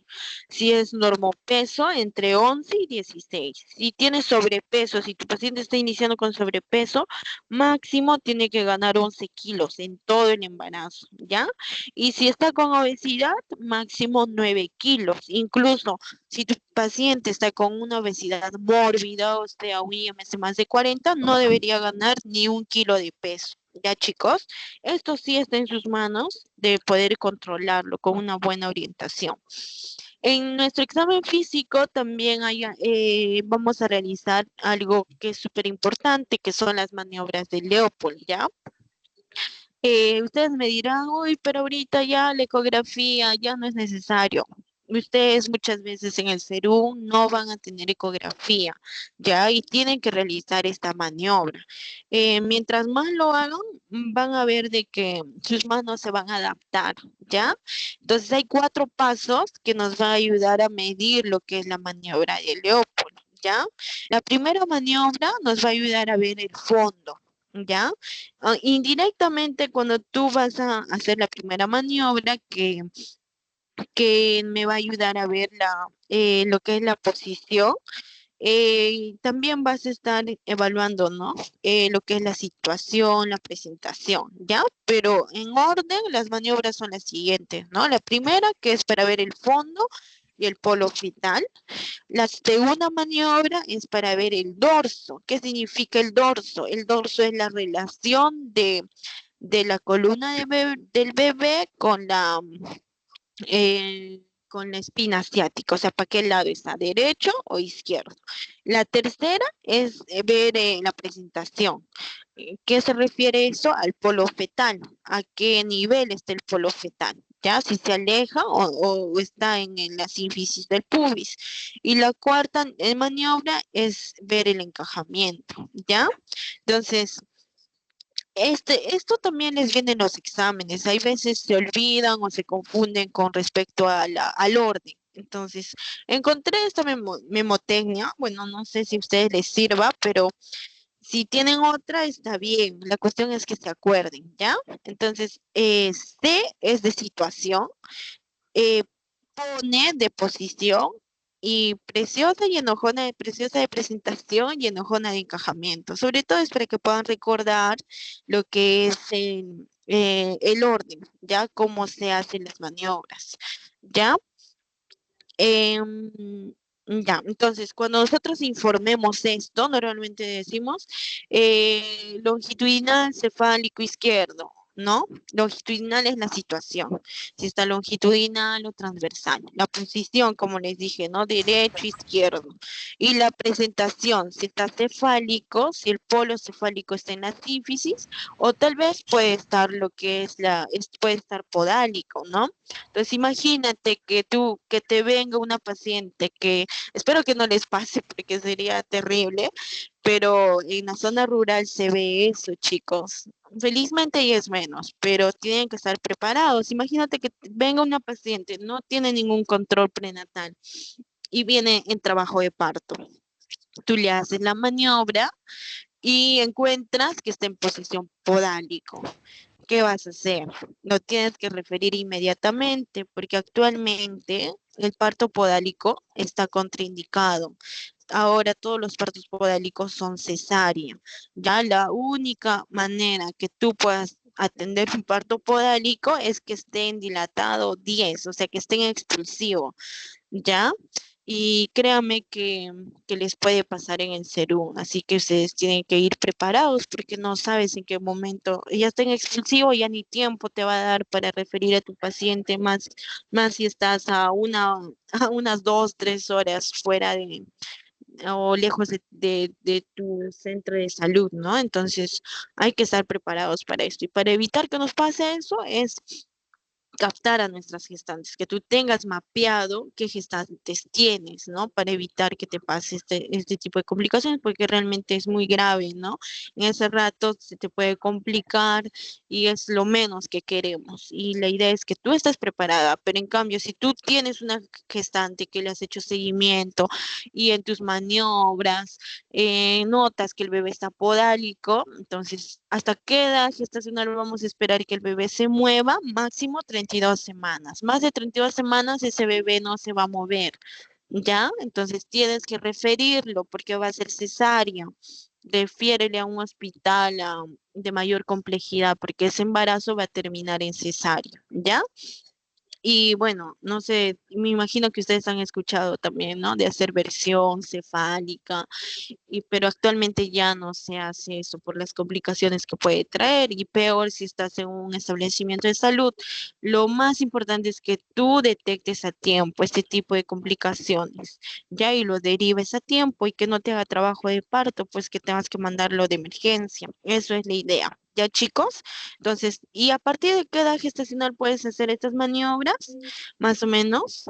Si es normopeso, entre 11 y 16. Si tiene sobrepeso, si tu paciente está iniciando con sobrepeso, máximo tiene que ganar 11 kilos en todo el embarazo, ¿ya? Y si está con obesidad, máximo 9 kilos. Incluso si tu paciente está con una obesidad mórbida, o sea, un IMC más de 40, no debería ganar ni 1 kilo de peso. Ya, chicos, esto sí está en sus manos de poder controlarlo con una buena orientación. En nuestro examen físico también vamos a realizar algo que es súper importante, que son las maniobras de Leopold, ¿ya? Ustedes me dirán, uy, pero ahorita ya la ecografía ya no es necesario. Ustedes muchas veces en el CERU no van a tener ecografía, ¿ya? Y tienen que realizar esta maniobra. Mientras más lo hagan, van a ver de que sus manos se van a adaptar, ¿ya? Entonces hay 4 pasos que nos van a ayudar a medir lo que es la maniobra de Leopold, ¿ya? La primera maniobra nos va a ayudar a ver el fondo, ¿ya? Indirectamente, cuando tú vas a hacer la primera maniobra, que me va a ayudar a ver lo que es la posición, también vas a estar evaluando, ¿no? Lo que es la situación, la presentación, ¿ya? Pero en orden, las maniobras son las siguientes, ¿no? La primera, que es para ver el fondo y el polo fetal. La segunda maniobra es para ver el dorso. ¿Qué significa el dorso? El dorso es la relación de la columna del bebé con la espina asiática, o sea, para qué lado está, derecho o izquierdo. La tercera es ver la presentación. ¿Qué se refiere eso? Al polo fetal. ¿A qué nivel está el polo fetal? ¿Ya? Si se aleja o está en la sínfisis del pubis. Y la cuarta maniobra es ver el encajamiento, ¿ya? Entonces, esto también les viene en los exámenes. Hay veces se olvidan o se confunden con respecto al orden. Entonces, encontré esta memotecnia. Bueno, no sé si a ustedes les sirva, pero si tienen otra, está bien. La cuestión es que se acuerden, ¿ya? Entonces, C es de situación, eh, pone de posición y preciosa de presentación y enojona de encajamiento. Sobre todo es para que puedan recordar lo que es el orden, ya cómo se hacen las maniobras, ¿ya? Ya, entonces, cuando nosotros informemos esto, normalmente decimos longitudinal cefálico izquierdo, ¿no? Longitudinal es la situación, si está longitudinal o transversal. La posición, como les dije, ¿no? Derecho, izquierdo. Y la presentación, si está cefálico, si el polo cefálico está en la sínfisis, o tal vez puede estar lo que puede estar podálico, ¿no? Entonces imagínate que te venga una paciente que, espero que no les pase porque sería terrible, pero en la zona rural se ve eso, chicos. Felizmente ya es menos, pero tienen que estar preparados. Imagínate que venga una paciente, no tiene ningún control prenatal y viene en trabajo de parto. Tú le haces la maniobra y encuentras que está en posición podálico. ¿Qué vas a hacer? Lo tienes que referir inmediatamente porque actualmente el parto podálico está contraindicado. Ahora todos los partos podálicos son cesárea. Ya la única manera que tú puedas atender un parto podálico es que esté en dilatado 10, o sea, que esté en expulsivo. ¿Ya? Y créame que les puede pasar en el Cerú, así que ustedes tienen que ir preparados porque no sabes en qué momento, ya está en expulsivo, ya ni tiempo te va a dar para referir a tu paciente, más si estás a unas 2, 3 horas fuera o lejos de tu centro de salud, ¿no? Entonces hay que estar preparados para esto. Y para evitar que nos pase eso es captar a nuestras gestantes, que tú tengas mapeado qué gestantes tienes, ¿no? Para evitar que te pase este tipo de complicaciones, porque realmente es muy grave, ¿no? En ese rato se te puede complicar y es lo menos que queremos. Y la idea es que tú estés preparada, pero en cambio, si tú tienes una gestante que le has hecho seguimiento y en tus maniobras notas que el bebé está podálico, entonces, ¿hasta qué edad gestacional vamos a esperar que el bebé se mueva? Máximo 32 semanas. Más de 32 semanas ese bebé no se va a mover, ¿ya? Entonces tienes que referirlo porque va a ser cesárea. Refiérele a un hospital de mayor complejidad porque ese embarazo va a terminar en cesárea, ¿ya? Y bueno, no sé, me imagino que ustedes han escuchado también, ¿no? De hacer versión cefálica, pero actualmente ya no se hace eso por las complicaciones que puede traer y peor si estás en un establecimiento de salud. Lo más importante es que tú detectes a tiempo este tipo de complicaciones, ya y lo derives a tiempo y que no te haga trabajo de parto, pues que tengas que mandarlo de emergencia. Eso es la idea. ¿Ya, chicos? Entonces, ¿y a partir de qué edad gestacional puedes hacer estas maniobras? Más o menos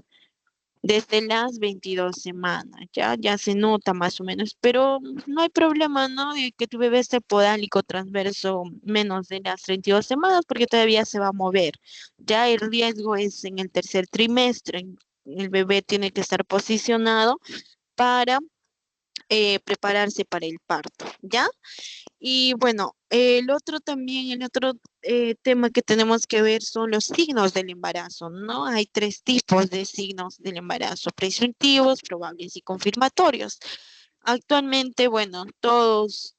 desde las 22 semanas, ya se nota más o menos, pero no hay problema, ¿no? De que tu bebé esté podálico transverso menos de las 32 semanas porque todavía se va a mover. Ya el riesgo es en el tercer trimestre. El bebé tiene que estar posicionado para prepararse para el parto, ¿ya? Y bueno, el otro tema que tenemos que ver son los signos del embarazo, ¿no? Hay tres tipos de signos del embarazo: presuntivos, probables y confirmatorios. Actualmente, bueno, todos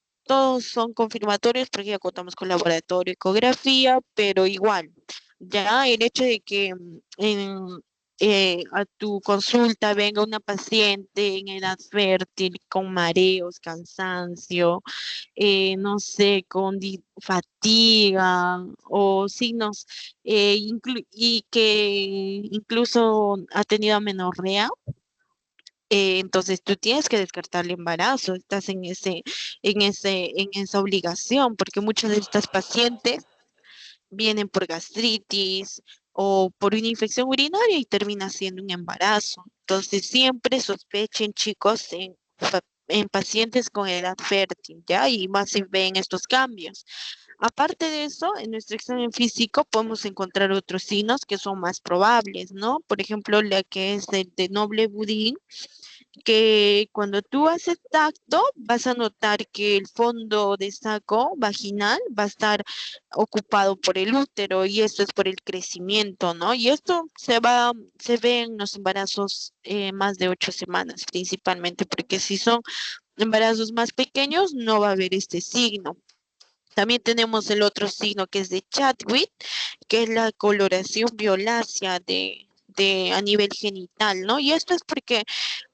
son confirmatorios porque ya contamos con laboratorio, ecografía, pero igual, ya el hecho de que a tu consulta venga una paciente en edad fértil con mareos, cansancio, no sé, con fatiga o signos y que incluso ha tenido amenorrea, entonces tú tienes que descartar el embarazo, estás en esa obligación, porque muchas de estas pacientes vienen por gastritis o por una infección urinaria y termina siendo un embarazo. Entonces siempre sospechen, chicos, en pacientes con edad fértil, ¿ya? Y más se ven estos cambios. Aparte de eso, en nuestro examen físico podemos encontrar otros signos que son más probables, ¿no? Por ejemplo, la que es el de noble budín, que cuando tú haces tacto vas a notar que el fondo de saco vaginal va a estar ocupado por el útero y esto es por el crecimiento, ¿no? Y esto se ve en los embarazos más de 8 semanas principalmente, porque si son embarazos más pequeños no va a haber este signo. También tenemos el otro signo que es de Chadwick, que es la coloración violácea a nivel genital, ¿no? Y esto es porque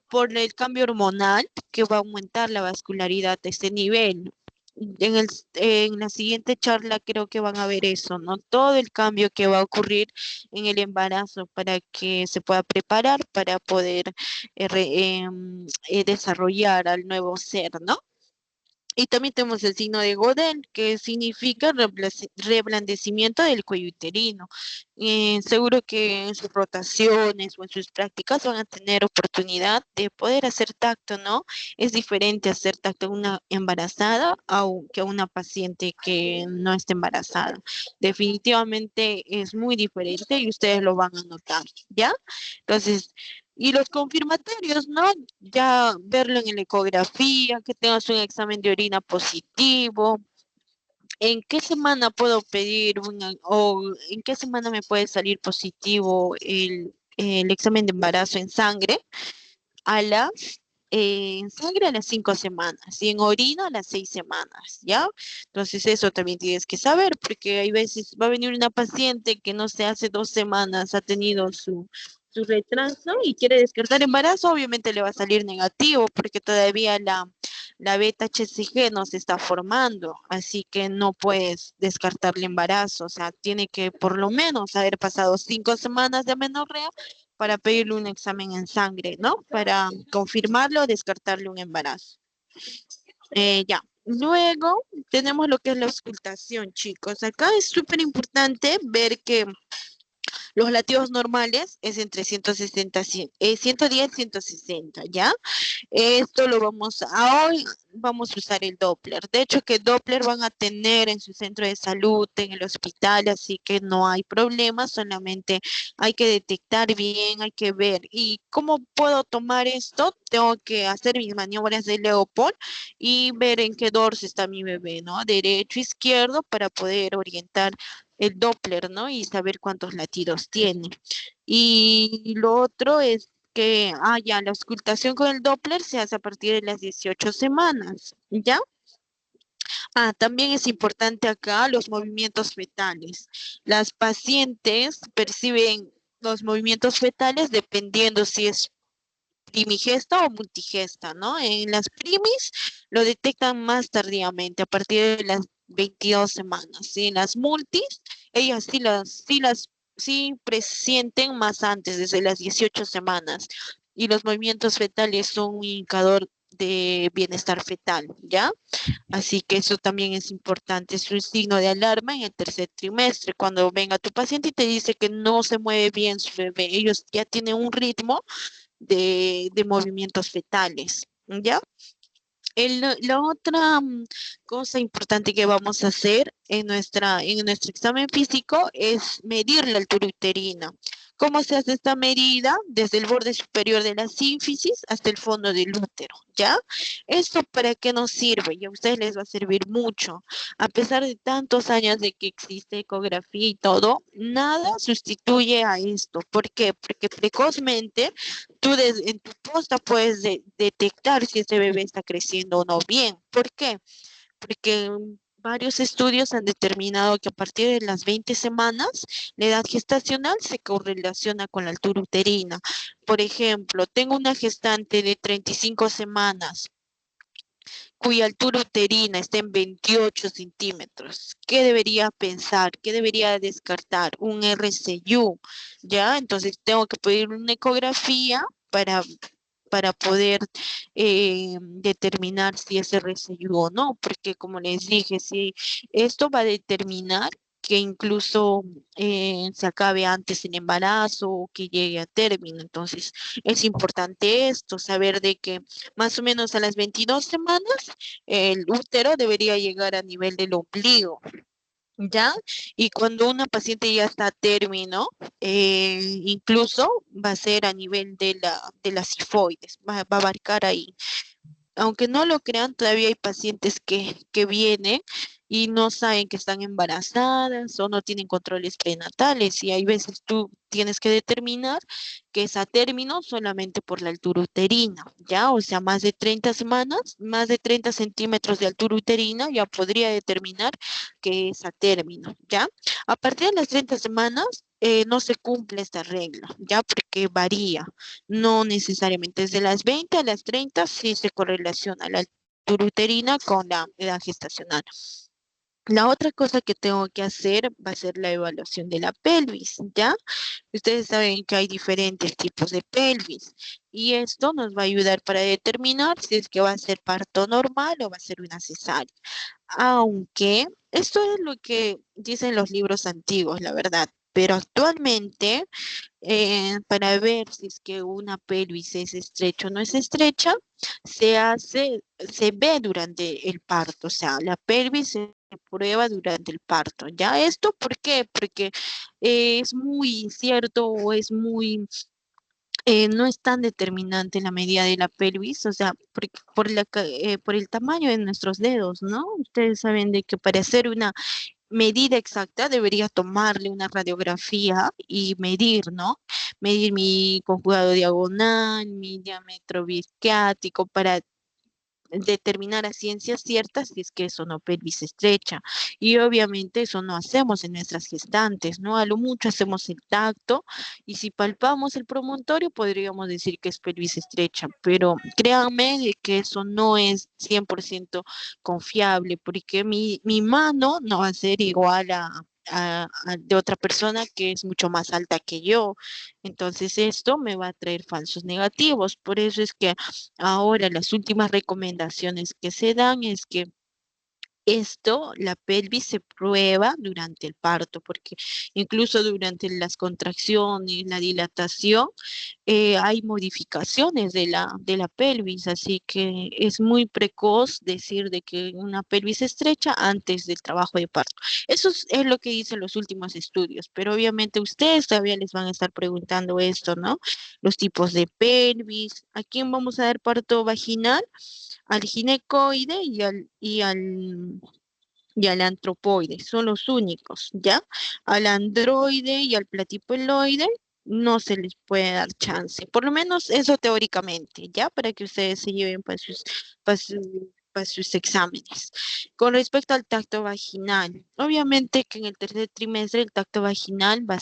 por el cambio hormonal que va a aumentar la vascularidad de este nivel. En la siguiente charla creo que van a ver eso, ¿no? Todo el cambio que va a ocurrir en el embarazo para que se pueda preparar para poder desarrollar al nuevo ser, ¿no? Y también tenemos el signo de Godel, que significa reblandecimiento del cuello uterino. Seguro que en sus rotaciones o en sus prácticas van a tener oportunidad de poder hacer tacto, ¿no? Es diferente hacer tacto a una embarazada que a una paciente que no está embarazada. Definitivamente es muy diferente y ustedes lo van a notar, ¿ya? Entonces, y los confirmatorios, ¿no? Ya verlo en la ecografía, que tengas un examen de orina positivo. ¿En qué semana puedo pedir o en qué semana me puede salir positivo el examen de embarazo en sangre? A las, en sangre a las 5 semanas y en orina a las 6 semanas, ¿ya? Entonces eso también tienes que saber, porque hay veces va a venir una paciente que no sé, hace 2 semanas ha tenido su retraso y quiere descartar embarazo, obviamente le va a salir negativo porque todavía la beta-HCG no se está formando, así que no puedes descartar el embarazo, o sea, tiene que por lo menos haber pasado 5 semanas de amenorrea para pedirle un examen en sangre, ¿no? Para confirmarlo o descartarle un embarazo. Ya. Luego tenemos lo que es la auscultación, chicos. Acá es súper importante ver que los latidos normales es entre 160, 110 y 160, ¿ya? Esto lo vamos a hoy, vamos a usar el Doppler. De hecho, que Doppler van a tener en su centro de salud, en el hospital, así que no hay problema, solamente hay que detectar bien, hay que ver. ¿Y cómo puedo tomar esto? Tengo que hacer mis maniobras de Leopold y ver en qué dorso está mi bebé, ¿no? Derecho, izquierdo, para poder orientar el Doppler, ¿no? Y saber cuántos latidos tiene. Y lo otro es que, ya, la auscultación con el Doppler se hace a partir de las 18 semanas, ¿ya? También es importante acá los movimientos fetales. Las pacientes perciben los movimientos fetales dependiendo si es primigesta o multigesta, ¿no? En las primis lo detectan más tardíamente, a partir de las 22 semanas. Y en las multis, ellas sí presienten más antes, desde las 18 semanas. Y los movimientos fetales son un indicador de bienestar fetal, ¿ya? Así que eso también es importante, es un signo de alarma en el tercer trimestre, cuando venga tu paciente y te dice que no se mueve bien su bebé, ellos ya tienen un ritmo de movimientos fetales, ¿ya? La otra cosa importante que vamos a hacer en nuestro examen físico es medir la altura uterina. ¿Cómo se hace esta medida? Desde el borde superior de la sínfisis hasta el fondo del útero, ¿ya? ¿Esto para qué nos sirve? Y a ustedes les va a servir mucho. A pesar de tantos años de que existe ecografía y todo, nada sustituye a esto. ¿Por qué? Porque precozmente en tu posta puedes detectar si ese bebé está creciendo o no bien. ¿Por qué? Porque varios estudios han determinado que a partir de las 20 semanas, la edad gestacional se correlaciona con la altura uterina. Por ejemplo, tengo una gestante de 35 semanas cuya altura uterina está en 28 centímetros. ¿Qué debería pensar? ¿Qué debería descartar? Un RCU, ¿ya? Entonces tengo que pedir una ecografía para poder determinar si es RCU o no, porque como les dije, si esto va a determinar que incluso se acabe antes el embarazo o que llegue a término. Entonces, es importante esto, saber de que más o menos a las 22 semanas el útero debería llegar a nivel del ombligo. ¿Ya? Y cuando una paciente ya está a término, incluso va a ser a nivel de la cifoides, va a abarcar ahí. Aunque no lo crean, todavía hay pacientes que vienen y no saben que están embarazadas o no tienen controles prenatales y hay veces tú tienes que determinar que es a término solamente por la altura uterina, ¿ya? O sea, más de 30 semanas, más de 30 centímetros de altura uterina ya podría determinar que es a término, ¿ya? A partir de las 30 semanas no se cumple esta regla, ¿ya? Porque varía. No necesariamente desde las 20 a las 30 sí se correlaciona la altura uterina con la edad gestacional. La otra cosa que tengo que hacer va a ser la evaluación de la pelvis, ¿ya? Ustedes saben que hay diferentes tipos de pelvis y esto nos va a ayudar para determinar si es que va a ser parto normal o va a ser una cesárea. Aunque esto es lo que dicen los libros antiguos, la verdad. Pero actualmente para ver si es que una pelvis es estrecha o no es estrecha, se ve durante el parto, o sea, la pelvis se prueba durante el parto. ¿Ya esto por qué? Porque es muy incierto o no es tan determinante la medida de la pelvis, o sea, por el tamaño de nuestros dedos, ¿no? Ustedes saben de que para hacer una medida exacta, debería tomarle una radiografía y medir, ¿no? Medir mi conjugado diagonal, mi diámetro bisquiático para determinar a ciencia cierta si es que es o no pelvis estrecha. Y obviamente eso no hacemos en nuestras gestantes, ¿no? A lo mucho hacemos el tacto y si palpamos el promontorio podríamos decir que es pelvis estrecha, pero créanme de que eso no es 100% confiable porque mi mano no va a ser igual de otra persona que es mucho más alta que yo. Entonces esto me va a traer falsos negativos. Por eso es que ahora las últimas recomendaciones que se dan es que esto, la pelvis se prueba durante el parto, porque incluso durante las contracciones, la dilatación, hay modificaciones de la pelvis, así que es muy precoz decir de que una pelvis estrecha antes del trabajo de parto. Eso es lo que dicen los últimos estudios, pero obviamente ustedes todavía les van a estar preguntando esto, ¿no? Los tipos de pelvis, ¿a quién vamos a dar parto vaginal? Al ginecoide y al antropoide, son los únicos, ¿ya? Al androide y al platipeloide no se les puede dar chance, por lo menos eso teóricamente, ¿ya? Para que ustedes se lleven para para sus exámenes. Con respecto al tacto vaginal, obviamente que en el tercer trimestre el tacto vaginal va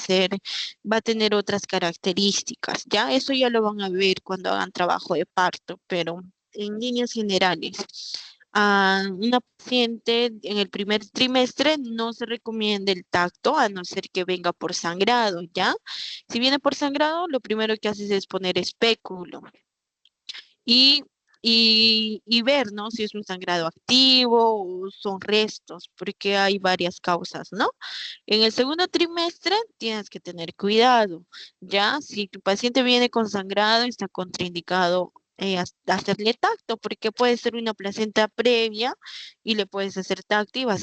a tener otras características, ¿ya? Eso ya lo van a ver cuando hagan trabajo de parto, pero en líneas generales a una paciente en el primer trimestre no se recomienda el tacto a no ser que venga por sangrado, ¿ya? Si viene por sangrado, lo primero que haces es poner espéculo y, y ver, ¿no? Si es un sangrado activo o son restos, porque hay varias causas, ¿no? En el segundo trimestre tienes que tener cuidado, ¿ya? Si tu paciente viene con sangrado, está contraindicado hacerle tacto, porque puede ser una placenta previa y le puedes hacer tacto y va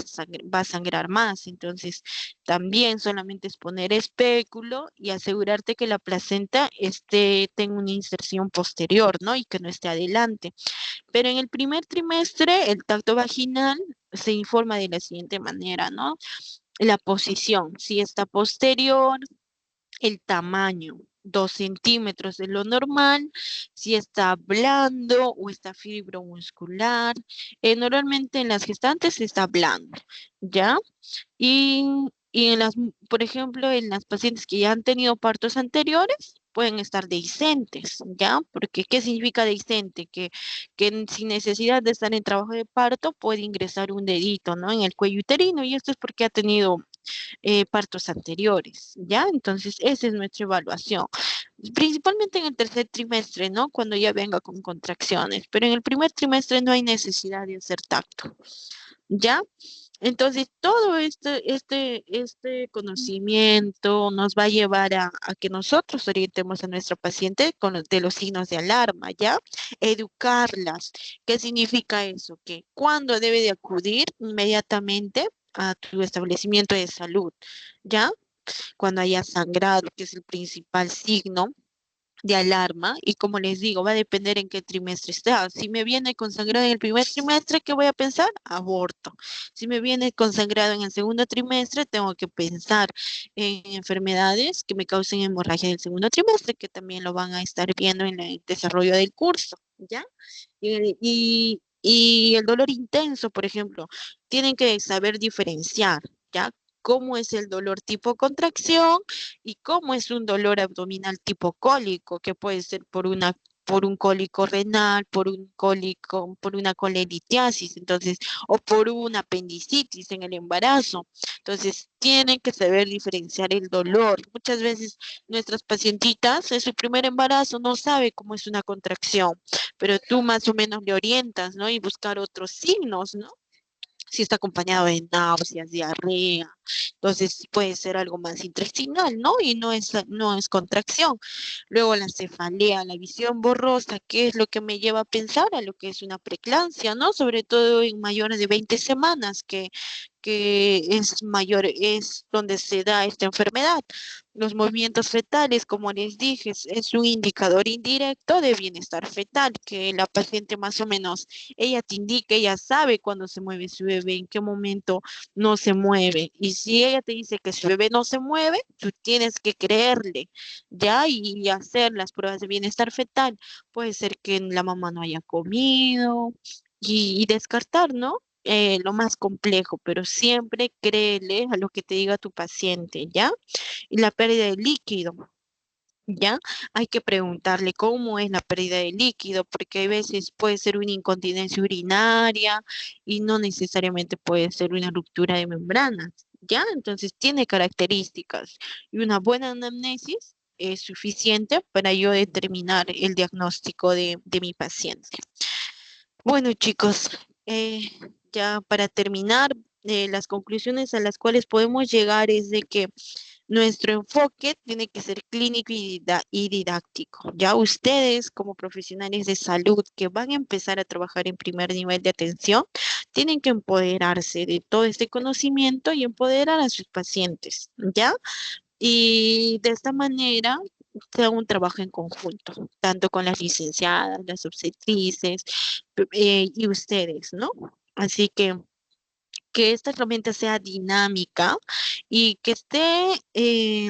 a sangrar más. Entonces, también solamente es poner espéculo y asegurarte que la placenta tenga una inserción posterior, ¿no? Y que no esté adelante. Pero en el primer trimestre, el tacto vaginal se informa de la siguiente manera, ¿no? La posición, si está posterior, el tamaño, 2 centímetros de lo normal, si está blando o está fibromuscular. Normalmente en las gestantes está blando, ¿ya? Y por ejemplo, en las pacientes que ya han tenido partos anteriores, pueden estar dehiscentes, ¿ya? Porque, ¿qué significa dehiscente? Que sin necesidad de estar en trabajo de parto puede ingresar un dedito, ¿no? En el cuello uterino, y esto es porque ha tenido partos anteriores, ¿ya? Entonces, esa es nuestra evaluación. Principalmente en el tercer trimestre, ¿no? Cuando ya venga con contracciones, pero en el primer trimestre no hay necesidad de hacer tacto, ¿ya? Entonces, todo este conocimiento nos va a llevar a que nosotros orientemos a nuestra paciente de los signos de alarma, ¿ya? Educarlas. ¿Qué significa eso? Que cuando debe de acudir inmediatamente a tu establecimiento de salud, ¿ya? Cuando haya sangrado, que es el principal signo de alarma, y como les digo, va a depender en qué trimestre está. Si me viene con sangrado en el primer trimestre, ¿qué voy a pensar? Aborto. Si me viene con sangrado en el segundo trimestre, tengo que pensar en enfermedades que me causen hemorragia en el segundo trimestre, que también lo van a estar viendo en el desarrollo del curso, ¿ya? Y el dolor intenso, por ejemplo, tienen que saber diferenciar, ¿ya? Cómo es el dolor tipo contracción y cómo es un dolor abdominal tipo cólico, que puede ser por un cólico renal, por un cólico, por una colelitiasis, entonces, o por una apendicitis en el embarazo. Entonces, tienen que saber diferenciar el dolor. Muchas veces nuestras pacientitas en su primer embarazo no sabe cómo es una contracción, pero tú más o menos le orientas, ¿no? Y buscar otros signos, ¿no? Si está acompañado de náuseas, diarrea, entonces puede ser algo más intestinal, ¿no? Y no es contracción. Luego la cefalea, la visión borrosa, ¿qué es lo que me lleva a pensar a lo que es una preeclampsia, ¿no? Sobre todo en mayores de 20 semanas, que es mayor, es donde se da esta enfermedad. Los movimientos fetales, como les dije, es un indicador indirecto de bienestar fetal, que la paciente más o menos, ella te indica, ella sabe cuándo se mueve su bebé, en qué momento no se mueve. Y si ella te dice que su bebé no se mueve, tú tienes que creerle, ¿ya? Y hacer las pruebas de bienestar fetal. Puede ser que la mamá no haya comido y descartar, ¿no? Lo más complejo, pero siempre créele a lo que te diga tu paciente, ¿ya? Y la pérdida de líquido, ¿ya? Hay que preguntarle cómo es la pérdida de líquido, porque a veces puede ser una incontinencia urinaria y no necesariamente puede ser una ruptura de membranas, ¿ya? Entonces tiene características y una buena anamnesis es suficiente para yo determinar el diagnóstico de mi paciente. Bueno, chicos, ya para terminar, las conclusiones a las cuales podemos llegar es de que nuestro enfoque tiene que ser clínico y didáctico. Ya ustedes, como profesionales de salud que van a empezar a trabajar en primer nivel de atención, tienen que empoderarse de todo este conocimiento y empoderar a sus pacientes, ¿ya? Y de esta manera sea un trabajo en conjunto, tanto con las licenciadas, las obstetrices y ustedes, ¿no? Así que esta herramienta sea dinámica y que esté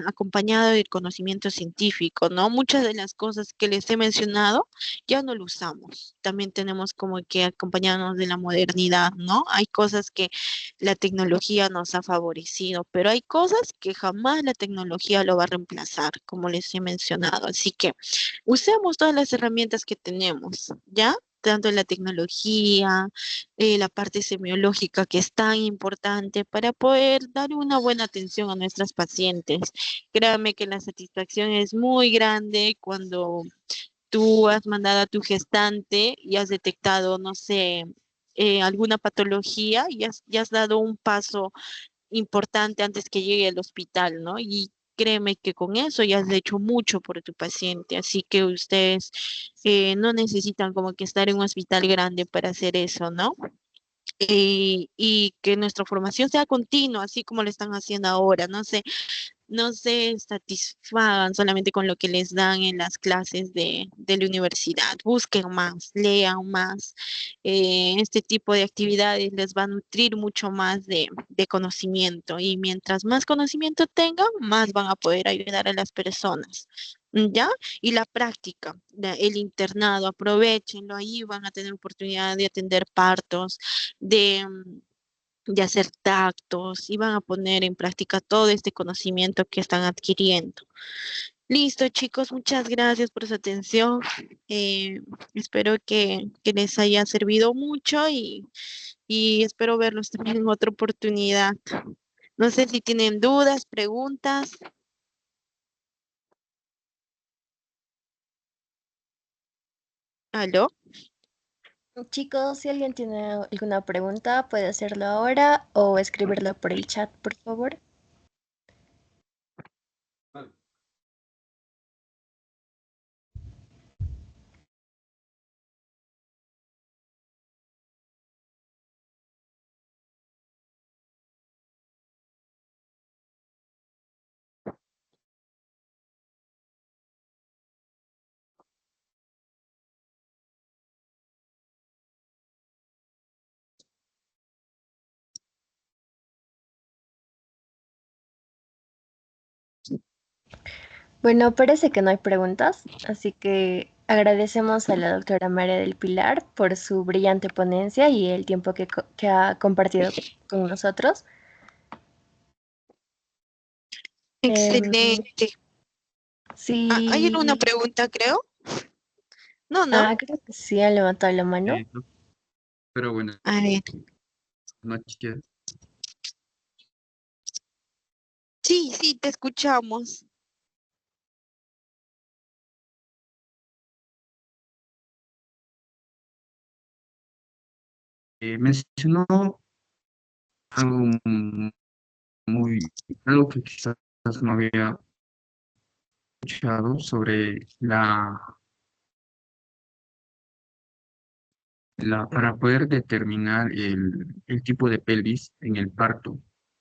acompañado del conocimiento científico, ¿no? Muchas de las cosas que les he mencionado ya no lo usamos. También tenemos como que acompañarnos de la modernidad, ¿no? Hay cosas que la tecnología nos ha favorecido, pero hay cosas que jamás la tecnología lo va a reemplazar, como les he mencionado. Así que usemos todas las herramientas que tenemos, ¿ya? Tanto la tecnología, la parte semiológica que es tan importante para poder dar una buena atención a nuestras pacientes. Créame que la satisfacción es muy grande cuando tú has mandado a tu gestante y has detectado, no sé, alguna patología y has dado un paso importante antes que llegue al hospital, ¿no? Y créeme que con eso ya has hecho mucho por tu paciente, así que ustedes no necesitan como que estar en un hospital grande para hacer eso, ¿no? Y que nuestra formación sea continua, así como lo están haciendo ahora. No se satisfagan solamente con lo que les dan en las clases de la universidad. Busquen más, lean más. Este tipo de actividades les va a nutrir mucho más de conocimiento y mientras más conocimiento tengan, más van a poder ayudar a las personas. ¿Ya? Y la práctica, el internado, aprovechenlo, ahí van a tener oportunidad de atender partos, de de hacer tactos y van a poner en práctica todo este conocimiento que están adquiriendo. Listo, chicos, muchas gracias por su atención. Eh, espero que les haya servido mucho y espero verlos también en otra oportunidad. No sé si tienen dudas, preguntas. ¿Aló? Chicos, si alguien tiene alguna pregunta, puede hacerlo ahora o escribirla por el chat, por favor. Bueno, parece que no hay preguntas, así que agradecemos a la doctora María del Pilar por su brillante ponencia y el tiempo que ha compartido con nosotros. Em, Excelente. Ah, ¿hay alguna sí, pregunta, creo? No, no. creo que sí, ha levantado la mano. No, pero buenas A ver. noches. Sí, sí, te escuchamos. Mencionó algo muy, algo que quizás no había escuchado sobre para poder determinar el tipo de pelvis en el parto.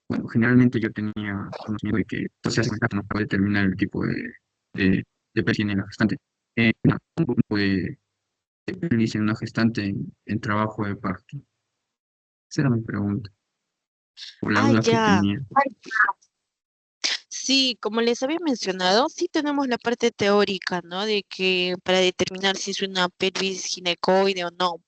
Bueno, generalmente yo tenía conocimiento de que esto se hace en el parto, ¿no? Para determinar el tipo de pelvis en la gestante. Un poco de pelvis en una gestante en trabajo de parto. Esa era mi pregunta, o la Ah, duda que ya. tenía. Sí, como les había mencionado, sí tenemos la parte teórica, ¿no? De que para determinar si es una pelvis ginecoide o no.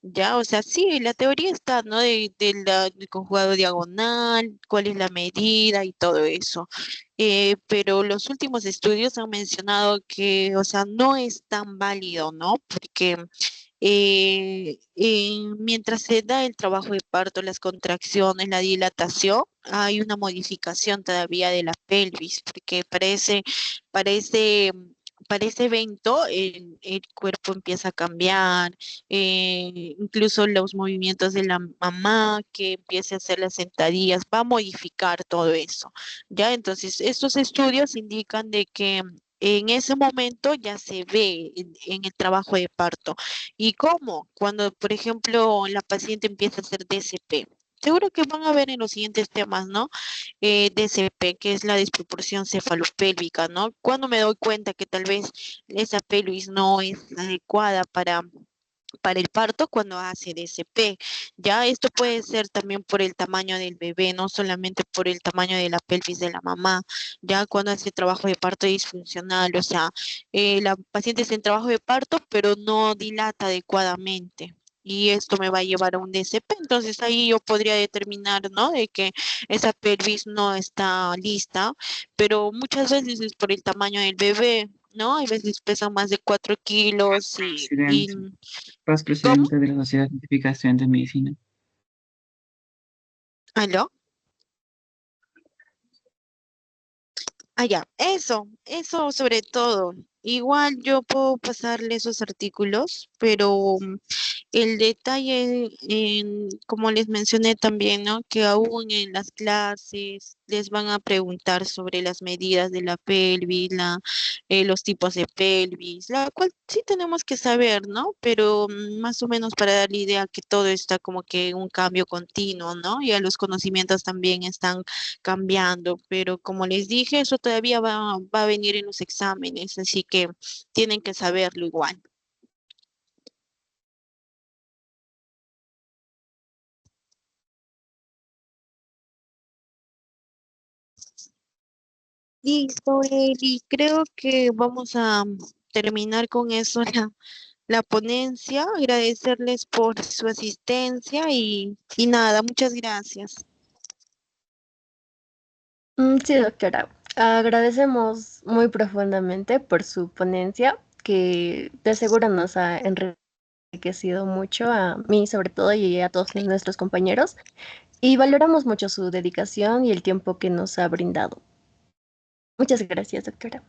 Ya, o sea, sí, la teoría está, ¿no? Del conjugado diagonal, cuál es la medida y todo eso. Pero los últimos estudios han mencionado que, o sea, no es tan válido, ¿no? Porque mientras se da el trabajo de parto, las contracciones, la dilatación, hay una modificación todavía de la pelvis, porque parece para ese evento el cuerpo empieza a cambiar, incluso los movimientos de la mamá que empiece a hacer las sentadillas, va a modificar todo eso, ¿ya? Entonces, estos estudios indican de que en ese momento ya se ve en el trabajo de parto. ¿Y cómo? Cuando, por ejemplo, la paciente empieza a hacer DCP. Seguro que van a ver en los siguientes temas, ¿no? DCP, que es la desproporción cefalopélvica, ¿no? Cuando me doy cuenta que tal vez esa pelvis no es adecuada para el parto cuando hace DCP. Ya esto puede ser también por el tamaño del bebé, no solamente por el tamaño de la pelvis de la mamá. Ya cuando hace trabajo de parto disfuncional, o sea, la paciente está en trabajo de parto, pero no dilata adecuadamente. Y esto me va a llevar a un DCP, entonces ahí yo podría determinar, ¿no? De que esa pelvis no está lista, pero muchas veces es por el tamaño del bebé, ¿no? Hay veces pesan más de 4 kilos y Presidente, paz ¿cómo? presidente de la Sociedad Científica de Estudiantes de Medicina. ¿Aló? Ah, ya, eso sobre todo. Igual yo puedo pasarle esos artículos, pero el detalle, como les mencioné también, ¿no? Que aún en las clases les van a preguntar sobre las medidas de la pelvis, los tipos de pelvis, la cual sí tenemos que saber, ¿no? Pero más o menos para dar la idea que todo está como que un cambio continuo, ¿no? Y los conocimientos también están cambiando, pero como les dije, eso todavía va a venir en los exámenes, así que tienen que saberlo igual. Listo, Eli. Creo que vamos a terminar con eso la ponencia. Agradecerles por su asistencia y nada, muchas gracias. Sí, doctora. Agradecemos muy profundamente por su ponencia, que de seguro nos ha enriquecido mucho a mí sobre todo y a todos nuestros compañeros. Y valoramos mucho su dedicación y el tiempo que nos ha brindado. Muchas gracias, doctora.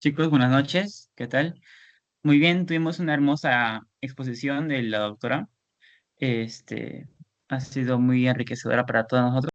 Chicos, buenas noches. ¿Qué tal? Muy bien, tuvimos una hermosa exposición de la doctora. Este, ha sido muy enriquecedora para todos nosotros.